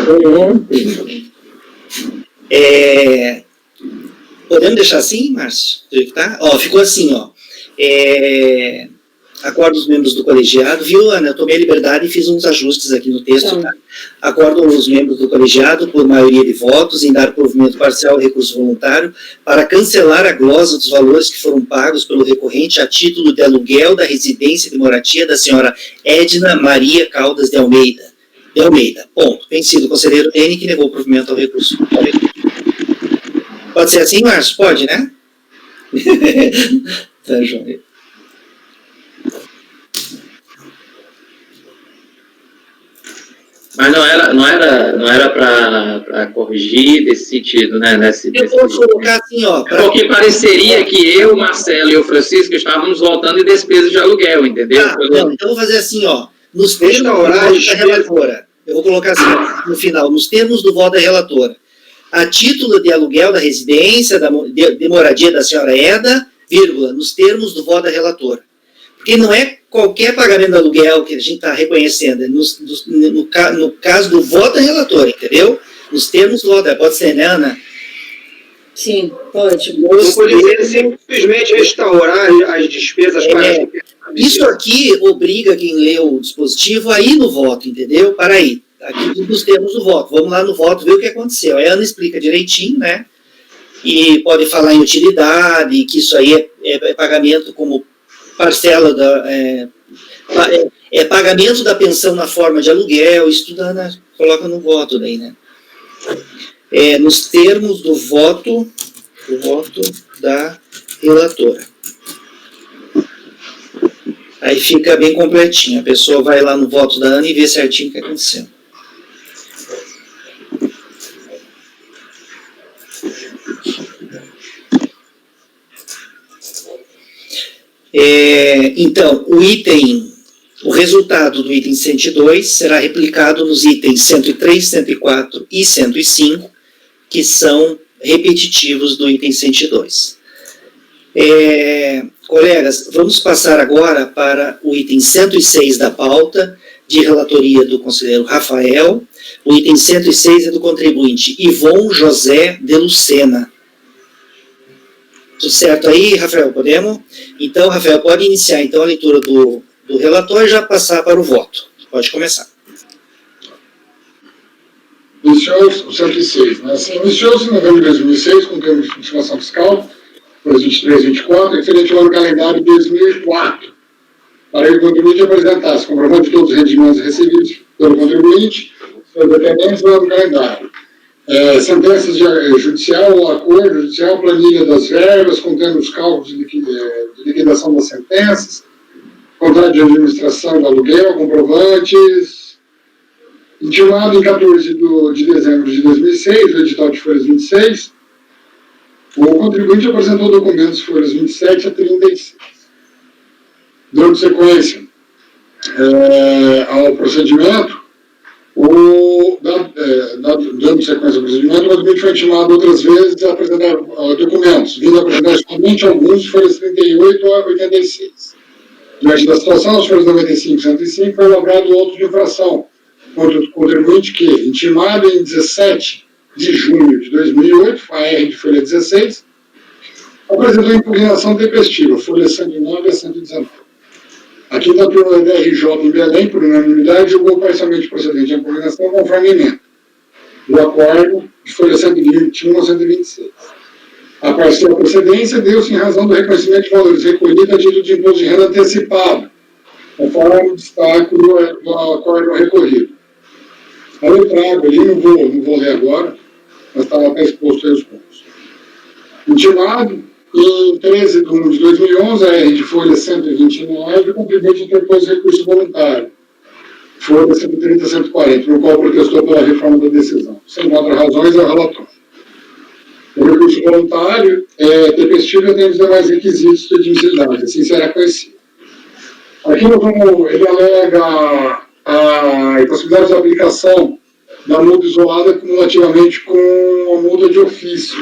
Foi ontem. Podemos deixar assim, Márcio? Tá? Ficou assim, ó. Acordo os membros do colegiado, viu, Ana? Eu tomei a liberdade e fiz uns ajustes aqui no texto. Tá? Acordam os membros do colegiado, por maioria de votos, em dar provimento parcial ao recurso voluntário para cancelar a glosa dos valores que foram pagos pelo recorrente a título de aluguel da residência de moradia da senhora Edna Maria Caldas de Almeida. Ponto. Vencido o conselheiro N, que negou o provimento ao recurso. Pode ser assim, Márcio? Pode, né? Tá, João. Mas não era para corrigir desse sentido, né? Eu posso colocar assim, ó. Porque pareceria que eu, Marcelo e o Francisco estávamos voltando em despesas de aluguel, entendeu? Não, então eu vou fazer assim, ó. Nos termos do voto da relatora. Eu vou colocar assim, ó, no final, nos termos do voto da relatora. A título de aluguel da residência, de moradia da senhora Eda, vírgula, nos termos do voto da relatora. Porque não é qualquer pagamento de aluguel que a gente está reconhecendo, é no caso do voto da relatora, entendeu? Nos termos do voto, pode ser, né, Ana? Sim, pode. Não poderia simplesmente restaurar as despesas para... Isso aqui obriga quem lê o dispositivo a ir no voto, entendeu? Para aí, aqui nos termos do voto. Vamos lá no voto ver o que aconteceu. Aí a Ana explica direitinho, né? E pode falar em utilidade, que isso aí é pagamento como parcela pagamento da pensão na forma de aluguel, isso tudo coloca no voto daí, né? Nos termos do voto da relatora. Aí fica bem completinho. A pessoa vai lá no voto da Ana e vê certinho o que aconteceu. Então, o resultado do item 102 será replicado nos itens 103, 104 e 105, que são repetitivos do item 102. Colegas, vamos passar agora para o item 106 da pauta, de relatoria do conselheiro Rafael. O item 106 é do contribuinte Ivon José de Lucena. Tudo certo aí, Rafael? Podemos? Então, Rafael, pode iniciar então a leitura do relatório e já passar para o voto. Pode começar. Iniciou-se o 106, né? Assim, iniciou-se em novembro de 2006, com o termo de estimação fiscal, por 23 e 24, referente ao ano calendário de 2004, para que o contribuinte apresentasse comprovante de todos os rendimentos recebidos pelo contribuinte, dependentes do ano calendário. Sentenças judicial ou acordo judicial, planilha das verbas, contendo os cálculos de liquidação das sentenças, contrato de administração do aluguel, comprovantes. Intimado em 14 de dezembro de 2006, o edital de folhas 26, o contribuinte apresentou documentos folhas 27 a 36. Dando sequência ao procedimento, dando sequência ao procedimento, o contribuinte foi intimado outras vezes a apresentar documentos, vindo a apresentar somente alguns, folhas 38 a 86. Diante da situação, as folhas 95 e 105 foi elaborado outro de infração contra o contribuinte que, intimado em 17 de junho de 2008, a R de folha 16, apresentou impugnação tempestiva, folha 109 a 119. A quinta turma da DRJ em Belém, por unanimidade, julgou parcialmente procedente a impugnação conforme emenda do acordo de folha 121 a 126. A parcial procedência deu-se em razão do reconhecimento de valores recolhidos a título de imposto de renda antecipado, conforme o destaque do acordo recorrido. Eu trago ali, não vou ler agora, mas está lá para exposto aí os pontos. Intimado, em 13 de 1 de 2011, a R de folha 129, o contribuinte interpôs recurso voluntário, folha 130 a 140, no qual protestou pela reforma da decisão. Sem outras razões, é o relatório. O recurso voluntário é tempestivo e tem os demais requisitos de admissibilidade, assim será conhecido. Aqui ele alega a impossibilidade de aplicação da multa isolada cumulativamente com a multa de ofício.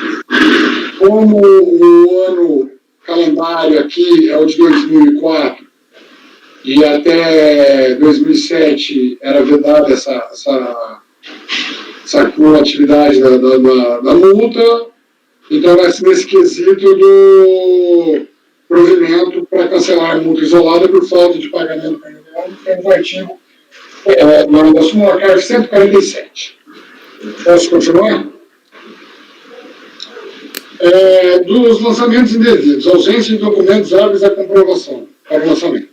Como o ano calendário aqui é o de 2004 e até 2007 era vedada essa cumulatividade da multa, então nesse quesito do provimento para cancelar a multa isolada por falta de pagamento tem um artigo da súmula CARF 147. Posso continuar? Dos lançamentos indevidos, ausência de documentos hábeis à comprovação para o lançamento.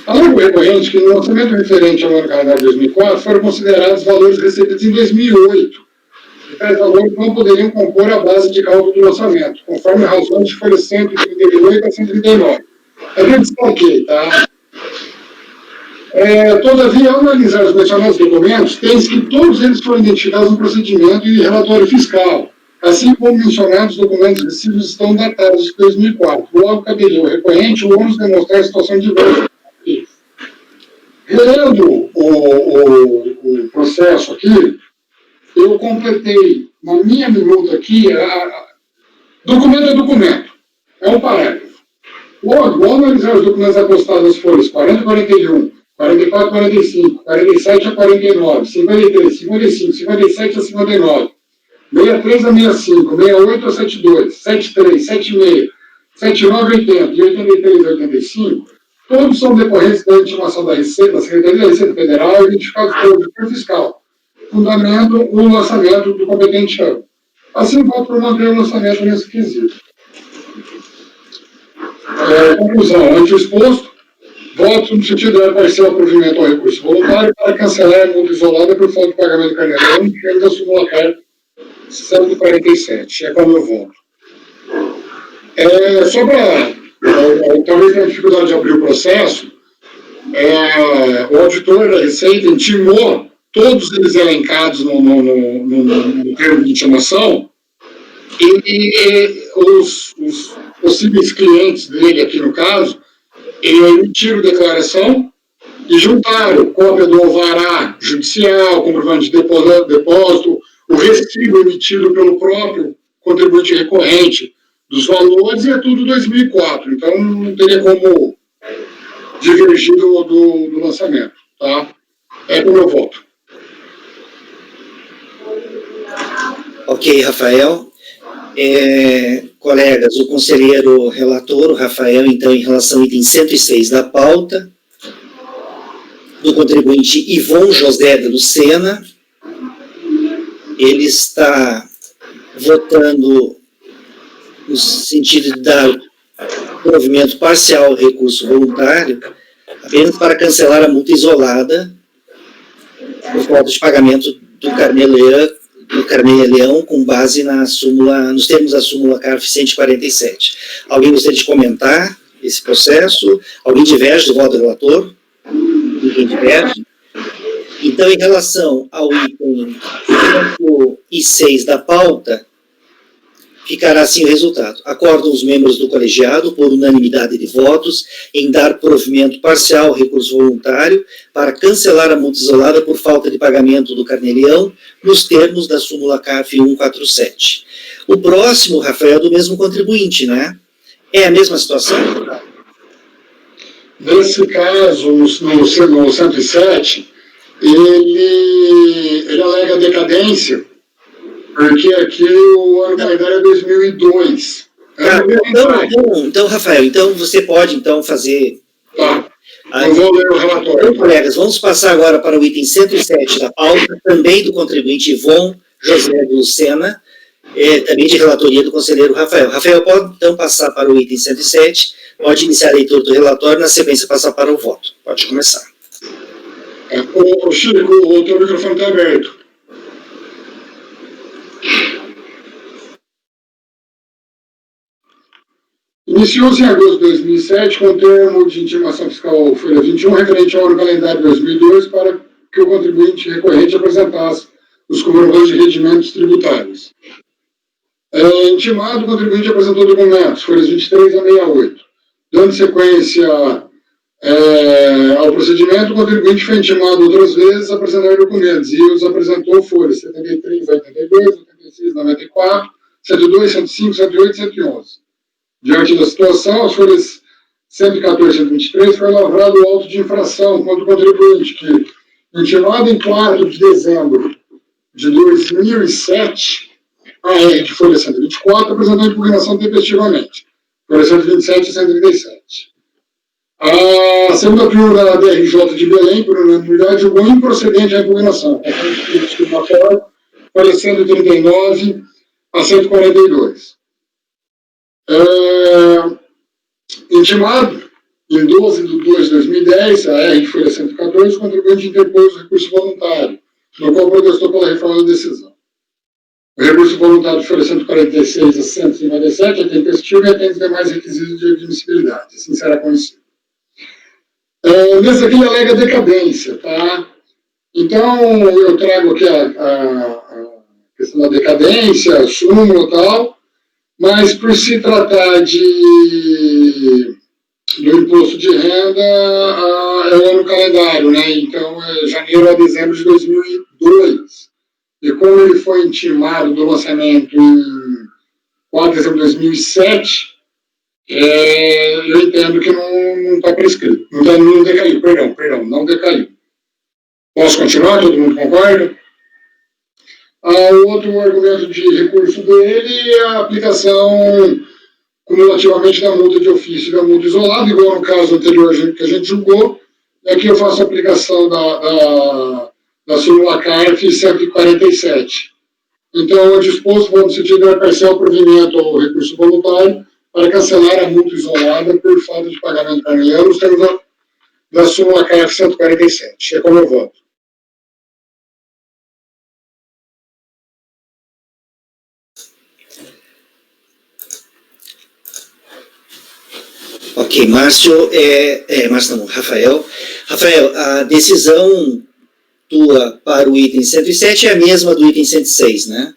Algo recorrente que no lançamento referente ao ano calendário de 2004 foram considerados valores recebidos em 2008, e tais valores não poderiam compor a base de cálculo do lançamento, conforme razões de folha 138 a 139. Eu destaquei, tá? Todavia, ao analisar os mencionados documentos, tem-se que todos eles foram identificados no procedimento e relatório fiscal, assim como mencionados documentos recibos estão datados de 2004. Logo, caberia ao recorrente o ônus demonstrar a situação de diversa. Relendo o processo aqui, eu completei, na minha minuta aqui, documento é documento, é um parágrafo. Logo, ao analisar os documentos apostados nas folhas 40 a 41, 44 a 45, 47 a 49, 53, 55, 57 a 59, 63 a 65, 68 a 72, 73, 76, 79 a 80 e 83 a 85, todos são decorrentes da intimação da Receita, da Secretaria da Receita Federal, identificados pelo auditor fiscal, fundamento o lançamento do competente ano. Assim, voto por manter o lançamento nesse quesito. Conclusão, ante o exposto, voto no sentido de parcial provimento ao recurso voluntário para cancelar a multa isolada por falta de pagamento carneirão, que ainda súmula CARF 147. É como eu voto. Só para... talvez tenha dificuldade de abrir o processo, o auditor da Receita intimou todos eles elencados no termo de intimação e os possíveis clientes dele, aqui no caso, e emitiram declaração e juntaram cópia do alvará judicial, comprovante de depósito, o recibo emitido pelo próprio contribuinte recorrente dos valores, e é tudo 2004. Então, não teria como divergir do lançamento. Tá? É o meu voto. Ok, Rafael. Colegas, o conselheiro relator, o Rafael, então, em relação ao item 106 da pauta, do contribuinte Ivon José de Lucena, ele está votando no sentido de dar provimento parcial ao recurso voluntário, apenas para cancelar a multa isolada por falta de pagamento do Carnê-Leão com base nos termos da súmula CARF 147. Alguém gostaria de comentar esse processo? Alguém diverge do voto do relator? Ninguém diverge? Então, em relação ao item 106 da pauta, ficará assim o resultado. Acordam os membros do colegiado, por unanimidade de votos, em dar provimento parcial ao recurso voluntário para cancelar a multa isolada por falta de pagamento do Carnê-Leão nos termos da súmula CARF 147. O próximo, Rafael, é do mesmo contribuinte, né? É a mesma situação? Nesse caso, no 107, ele alega decadência, porque aqui o ano calendário é 2002. Então, Rafael, então você pode então fazer... Tá, eu vou ler o relatório. Então, colegas, vamos passar agora para o item 107 da pauta, também do contribuinte Ivon José de Lucena, também de relatoria do conselheiro Rafael. Rafael, pode então passar para o item 107, pode iniciar a leitura do relatório, na sequência passar para o voto. Pode começar. O Chico, o teu microfone está aberto. Iniciou-se em agosto de 2007 com o termo de intimação fiscal folha 21 referente ao ano calendário 2002 para que o contribuinte recorrente apresentasse os comprovantes de rendimentos tributários. Intimado, o contribuinte apresentou documentos, folhas 23 a 68. Dando sequência ao procedimento, o contribuinte foi intimado outras vezes a apresentar documentos e os apresentou folhas 73, 82, 86, 94, 102, 105, 108 e 111. Diante da situação, as folhas 114 e 123 foi lavrado o auto de infração contra o contribuinte, que, intimado em 4 de dezembro de 2007, a R de folha 124 apresentou impugnação tempestivamente, folha 127 e 137. A segunda turma da DRJ de Belém, por unanimidade, julgou improcedente a impugnação, folha 139 a 142. Intimado em 12 de 2 de 2010, a R de folha 114, o contribuinte interpôs o recurso voluntário, no qual protestou pela reforma da decisão. O recurso voluntário de folha 146 a 157 é tempestivo e atende demais requisitos de admissibilidade, assim será conhecido. Nesse aqui ele alega decadência, tá? Então, eu trago aqui a questão da decadência, súmula e tal, mas por se tratar do imposto de renda, é o ano calendário, né? Então, é janeiro a dezembro de 2002. E como ele foi intimado do lançamento em 4 de dezembro de 2007, eu entendo que não está prescrito. Não decaiu, perdão, não decaiu. Posso continuar? Todo mundo concorda? O outro argumento de recurso dele é a aplicação cumulativamente da multa de ofício e da multa isolada, igual no caso anterior que a gente julgou. Aqui eu faço a aplicação da súmula CARF 147. Então, é disposto, vamos decidir dar parcial provimento ao recurso voluntário para cancelar a multa isolada por falta de pagamento carnê-leão nos termos da súmula CARF 147. É como eu voto. Ok, Márcio, Márcio não, Rafael. Rafael, a decisão tua para o item 107 é a mesma do item 106, né?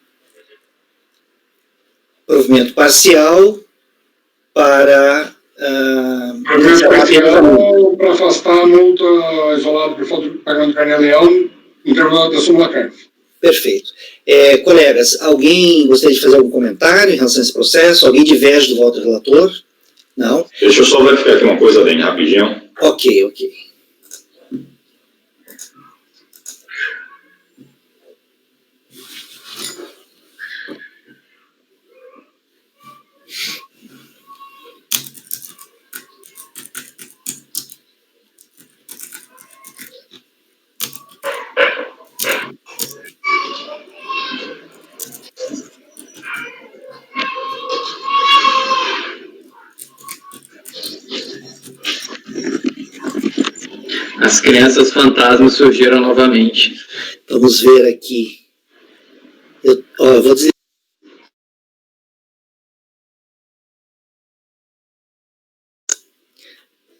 Provimento parcial para para afastar a multa isolada por falta de pagamento de carnê-leão no tribunal da súmula CARF. Perfeito. Colegas, alguém gostaria de fazer algum comentário em relação a esse processo? Alguém diverge do voto do relator? Não? Deixa eu só verificar aqui uma coisa, Dani, rapidinho. Ok. As crianças fantasmas surgiram novamente. Vamos ver aqui. Eu vou dizer.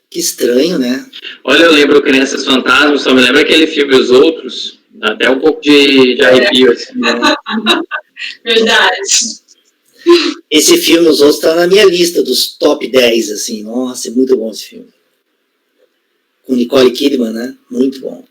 Que estranho, né? Olha, eu lembro Crianças Fantasmas, só me lembra aquele filme Os Outros. Dá até um pouco de arrepio, assim, né? Verdade. Esse filme, Os Outros, está na minha lista dos top 10, assim. Nossa, é muito bom esse filme. Com Nicole Kidman, né? Muito bom.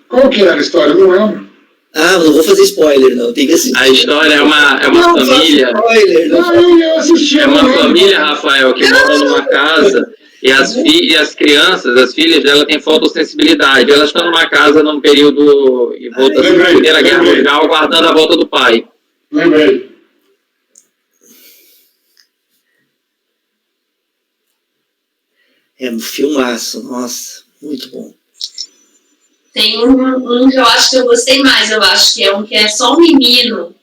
Qual que era a história? Não lembro. Não vou fazer spoiler, não. Tem que assistir. A história é uma família. Spoiler, Eu assisti. É uma família, Rafael, que mora numa casa e as crianças, as filhas dela têm fotossensibilidade. Elas estão numa casa num período em volta da Primeira Guerra Mundial, guardando a volta do pai. Lembrei. É um filmaço, nossa, muito bom. Tem um que eu acho que eu gostei mais, eu acho que é um que é só um menino,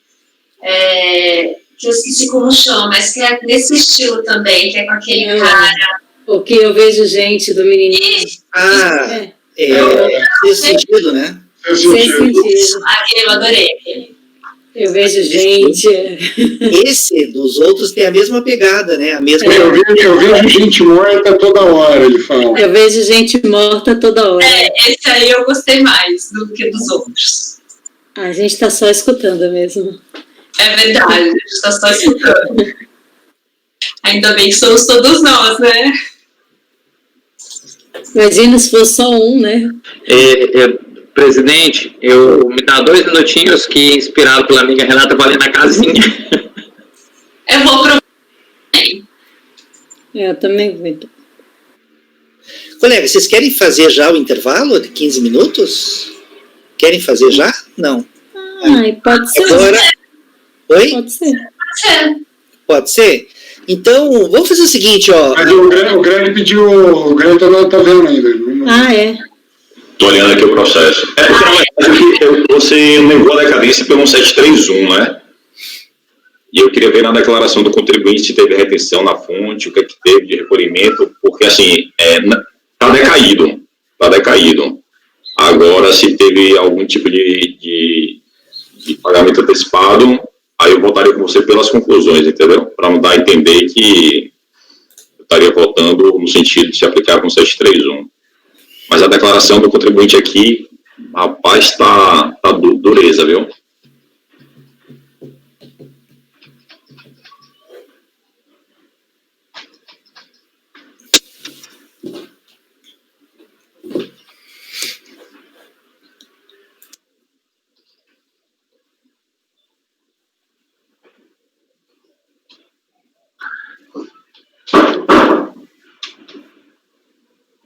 que eu esqueci como chama, mas que é nesse estilo também, que é com aquele cara. O que eu vejo gente do menininho. Nesse sentido, né? Sem sentido. Aquele eu adorei, aquele. Eu vejo gente. Esse dos outros tem a mesma pegada, né? A mesma. Eu vejo gente morta toda hora, ele fala. Eu vejo gente morta toda hora. Esse aí eu gostei mais do que dos outros. A gente tá só escutando mesmo. É verdade, a gente tá só escutando. Ainda bem que somos todos nós, né? Imagina se fosse só um, né? Presidente, me dá 2 minutinhos que, inspirado pela amiga Renata, vou ali na casinha. Eu vou pro... Eu também vejo. Colega, vocês querem fazer já o intervalo de 15 minutos? Querem fazer já? Não. Pode ser. Agora... Oi? Pode ser. Pode ser? Então, vamos fazer o seguinte, ó. Mas o Grande pediu, o Grande tá vendo ainda. É. Tô olhando aqui o processo. Você negou a decadência pelo 1731, né? E eu queria ver na declaração do contribuinte se teve retenção na fonte, o que é que teve de recolhimento, porque, assim, tá decaído. Agora, se teve algum tipo de pagamento antecipado, aí eu votaria com você pelas conclusões, entendeu? Para não dar a entender que eu estaria votando no sentido de se aplicar com 731. Mas a declaração do contribuinte aqui, rapaz, tá dureza, viu?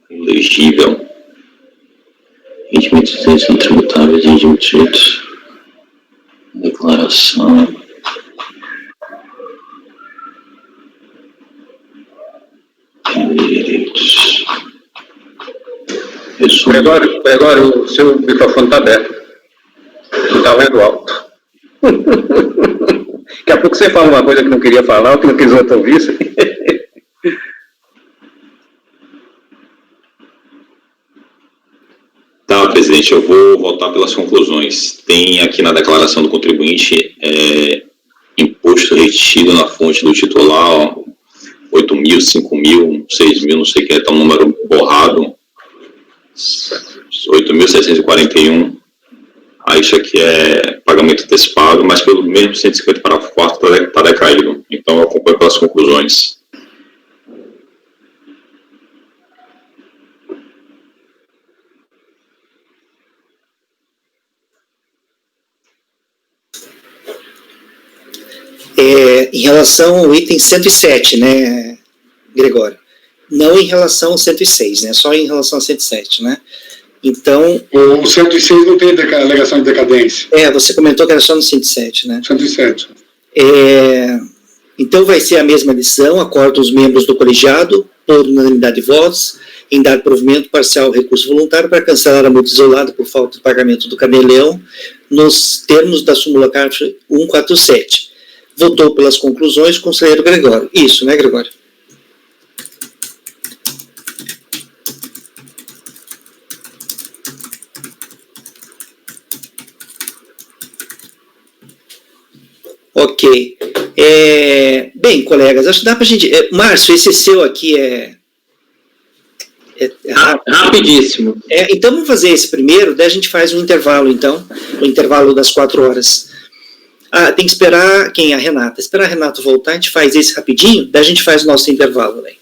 Elegível. Rendimentos são tributáveis e admitidos. Declaração. Direitos. Gregório, o seu microfone está aberto. Você está vendo alto. Daqui a pouco você fala uma coisa que não queria falar, ou que não quis ouvir. Tá, presidente, eu vou votar pelas conclusões. Tem aqui na declaração do contribuinte imposto retido na fonte do titular, 8.000, 5.000, 6.000, não sei o que, tá um número borrado, 8.641. Isso aqui é pagamento antecipado, mas pelo mesmo 150 parágrafo 4 está decaído. Então eu acompanho pelas conclusões. em relação ao item 107, né, Gregório? Não em relação ao 106, né? Só em relação ao 107, né? Então... O 106 não tem alegação de decadência. Você comentou que era só no 107, né? 107. Então vai ser a mesma decisão, acordo os membros do colegiado, por unanimidade de votos, em dar provimento parcial ao recurso voluntário para cancelar a multa isolada por falta de pagamento do Cameleão, nos termos da súmula CARF 147. Votou pelas conclusões o conselheiro Gregório. Isso, né, Gregório? Ok. Bem, colegas, acho que dá para a gente... Márcio, esse seu aqui é Rapidíssimo. então vamos fazer esse primeiro, daí a gente faz um intervalo, então, o intervalo das 4 horas. Tem que esperar quem? A Renata. Esperar a Renata voltar, a gente faz esse rapidinho, daí a gente faz o nosso intervalo, né?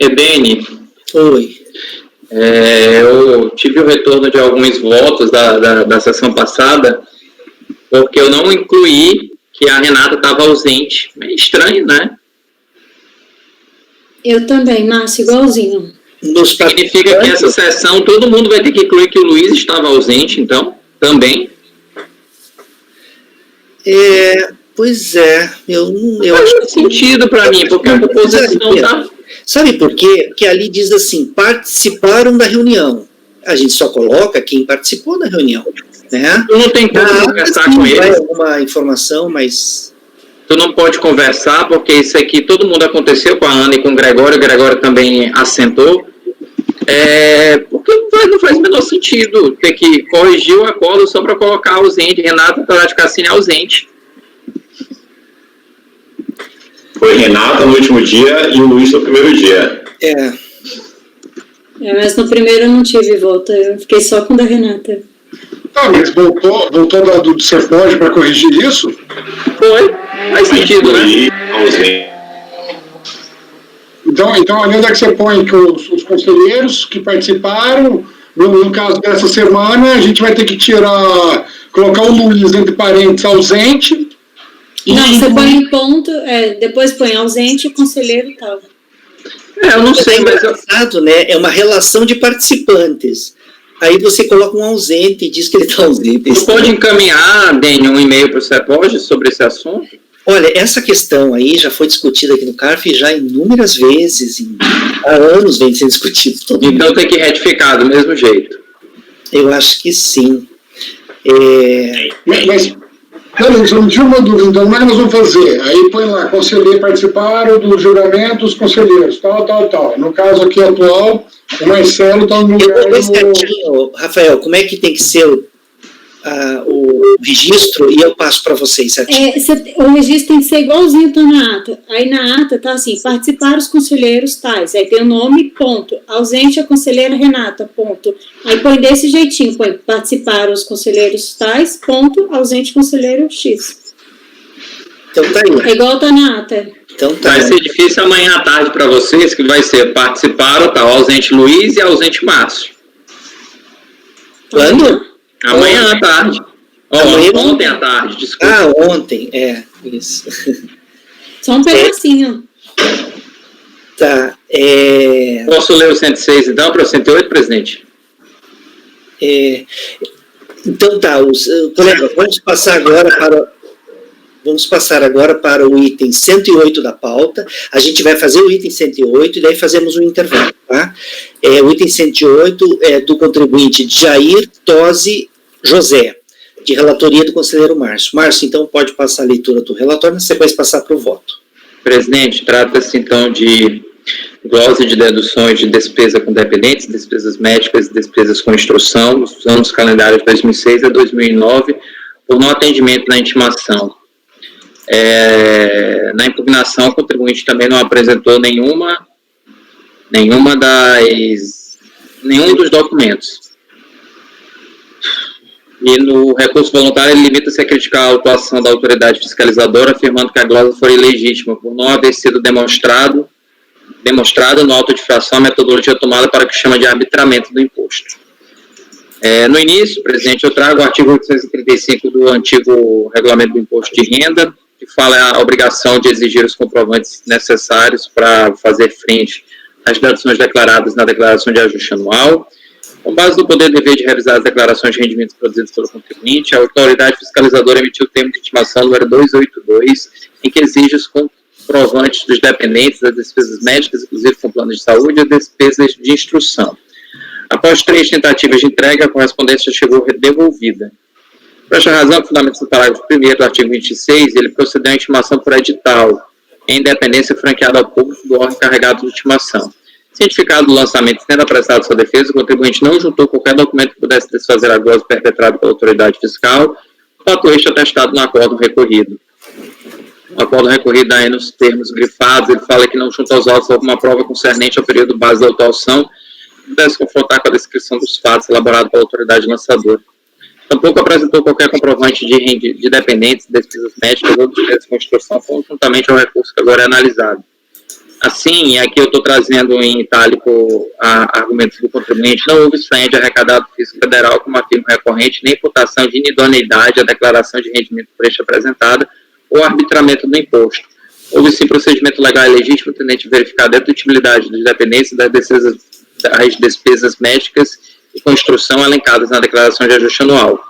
Ebene, Oi. eu tive o retorno de alguns votos da sessão passada, porque eu não incluí que a Renata estava ausente. É estranho, né? Eu também, Márcio, igualzinho. Significa que essa sessão todo mundo vai ter que incluir que o Luiz estava ausente, então, também. Pois é, eu Faz sentido para mim, porque a proposição está... Sabe por quê? Porque ali diz assim, participaram da reunião. A gente só coloca quem participou da reunião, né? Tu não tem como conversar com vai eles. alguma informação, mas... Tu não pode conversar, porque isso aqui, todo mundo aconteceu com a Ana e com o Gregório também assentou. Porque não faz o menor sentido ter que corrigir o acordo só para colocar ausente. Renata Torati Cassini ausente. Foi Renata no último dia e o Luiz no primeiro dia. Mas no primeiro eu não tive volta, eu fiquei só com o da Renata. Mas voltou do CEPOD para corrigir isso? Foi. Faz sentido, né? Ausente. Então, ali onde é que você põe que os conselheiros que participaram, no caso dessa semana, a gente vai ter que colocar o Luiz entre parênteses ausente. Não, você põe em ponto, depois põe ausente e conselheiro e tal. Eu não sei, mas... né? É uma relação de participantes. Aí você coloca um ausente e diz que ele está ausente. Tu pode encaminhar, Dênio, um e-mail para o CEPOD sobre esse assunto? Olha, essa questão aí já foi discutida aqui no CARF já inúmeras vezes, há anos vem sendo discutido. Então tem que retificar do mesmo jeito. Eu acho que sim. Mas eu não tive uma dúvida, então como é que nós vamos fazer? Aí põe lá, conselheiro participaram do julgamento dos conselheiros, tal. No caso aqui atual, o Marcelo está no lugar do... certinho, Rafael, como é que tem que ser o registro e eu passo para vocês, certinho? O registro tem que ser igualzinho tá na ata. Aí na ata tá assim, participaram os conselheiros tais, aí tem o nome, ponto. Ausente a conselheira Renata, ponto. Aí põe desse jeitinho, põe participaram os conselheiros tais, ponto, ausente conselheiro X. Então tá aí. É igual tá na ata. Então tá. Vai ser difícil amanhã à tarde para vocês, que vai ser participaram, tá, ausente Luiz e ausente Márcio. Quando? Amanhã à tarde. Ontem à tarde, desculpa. Ontem, isso. Só um pedacinho. Tá, Posso ler o 106 então para o 108, presidente? Então tá, colega, vamos passar agora para o item 108 da pauta. A gente vai fazer o item 108 e daí fazemos um intervalo, tá? O item 108 é do contribuinte Jair Tosi José, de relatoria do conselheiro Márcio. Márcio, então, pode passar a leitura do relatório, na sequência passar para o voto. Presidente, trata-se então de glose de deduções de despesa com dependentes, despesas médicas e despesas com instrução, nos anos calendários de 2006 a 2009, por não atendimento na intimação. Na impugnação, o contribuinte também não apresentou nenhum dos documentos. E no recurso voluntário, ele limita-se a criticar a atuação da autoridade fiscalizadora, afirmando que a glosa foi ilegítima, por não haver sido demonstrado no auto de infração a metodologia tomada para o que chama de arbitramento do imposto. No início, presidente, eu trago o artigo 835 do antigo Regulamento do Imposto de Renda, que fala a obrigação de exigir os comprovantes necessários para fazer frente às deduções declaradas na declaração de ajuste anual. Com base no poder e dever de revisar as declarações de rendimentos produzidos pelo contribuinte, a autoridade fiscalizadora emitiu o termo de intimação número 282, em que exige os comprovantes dos dependentes das despesas médicas, inclusive com plano de saúde, e as despesas de instrução. Após 3 tentativas de entrega, a correspondência chegou devolvida. Por esta razão, fundamento do parágrafo 1º do artigo 26, ele procedeu à intimação por edital, em dependência franqueada ao público do órgão encarregado de intimação. Cientificado o lançamento tendo apressado sua defesa, o contribuinte não juntou qualquer documento que pudesse desfazer a glosa perpetrada pela autoridade fiscal, fato este atestado no acordo recorrido. O acordo recorrido aí nos termos grifados, ele fala que não junta aos autos alguma prova concernente ao período base da autuação, que pudesse confrontar com a descrição dos fatos elaborado pela autoridade lançadora. Tampouco apresentou qualquer comprovante de dependentes, despesas médicas ou despesas de construção conjuntamente ao recurso que agora é analisado. Assim, e aqui eu estou trazendo em itálico argumentos do contribuinte, não houve estranha de arrecadado fisco federal, como afirma o recorrente, nem imputação de inidoneidade à declaração de rendimento por este apresentada ou arbitramento do imposto. Houve sim procedimento legal e legítimo tendente a verificar a dedutibilidade dos dependentes das despesas médicas e construção elencadas na declaração de ajuste anual.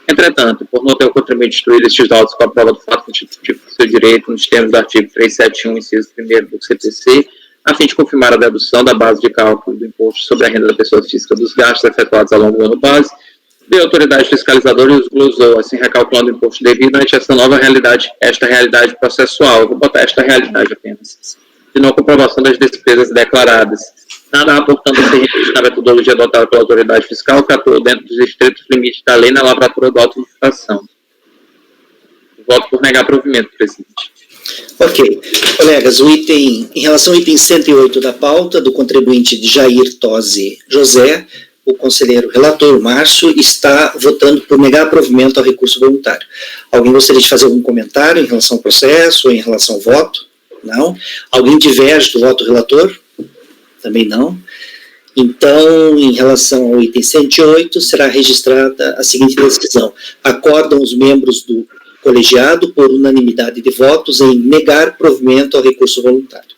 Entretanto, por não ter o contribuinte instruído estes autos com a prova do fato constitutivo do seu direito nos termos do artigo 371, inciso 1º do CPC, a fim de confirmar a dedução da base de cálculo do imposto sobre a renda da pessoa física dos gastos efetuados ao longo do ano base, veio a autoridade fiscalizadora e os glosou, assim recalculando o imposto devido ante esta nova realidade, esta realidade processual. Eu vou botar esta realidade apenas, de não comprovação das despesas declaradas. Nada há, portanto, a ser revisto na metodologia adotada pela autoridade fiscal, que atuou dentro dos estritos limites da lei na lavratura do auto de infração. Voto por negar provimento, presidente. Ok. Colegas, em relação ao item 108 da pauta, do contribuinte de Jair Tosi José, o conselheiro relator, Márcio, está votando por negar provimento ao recurso voluntário. Alguém gostaria de fazer algum comentário em relação ao processo ou em relação ao voto? Não. Alguém diverge do voto do relator? Também não. Então, em relação ao item 108, será registrada a seguinte decisão. Acordam os membros do colegiado, por unanimidade de votos, em negar provimento ao recurso voluntário.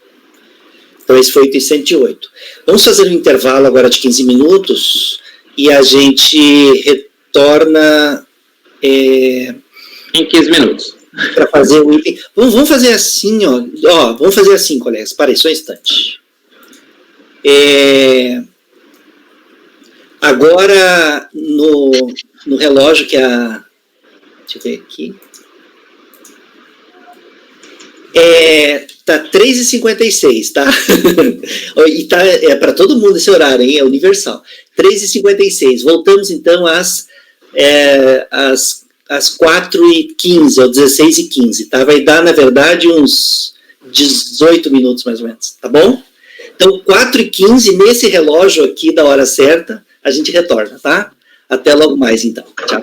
Então, esse foi o item 108. Vamos fazer um intervalo agora de 15 minutos e a gente retorna... em 15 minutos. Para fazer o item... Vamos fazer assim, ó. Vamos fazer assim, colegas. Parem, só um instante. Agora, no relógio que a... Deixa eu ver aqui. Tá 3h56, tá? E tá, para todo mundo esse horário, hein? É universal. 3h56. Voltamos, então, às 4h15, ou 16h15, tá? Vai dar, na verdade, uns 18 minutos, mais ou menos, tá bom? Então, 4h15, nesse relógio aqui da hora certa, a gente retorna, tá? Até logo mais, então. Tchau.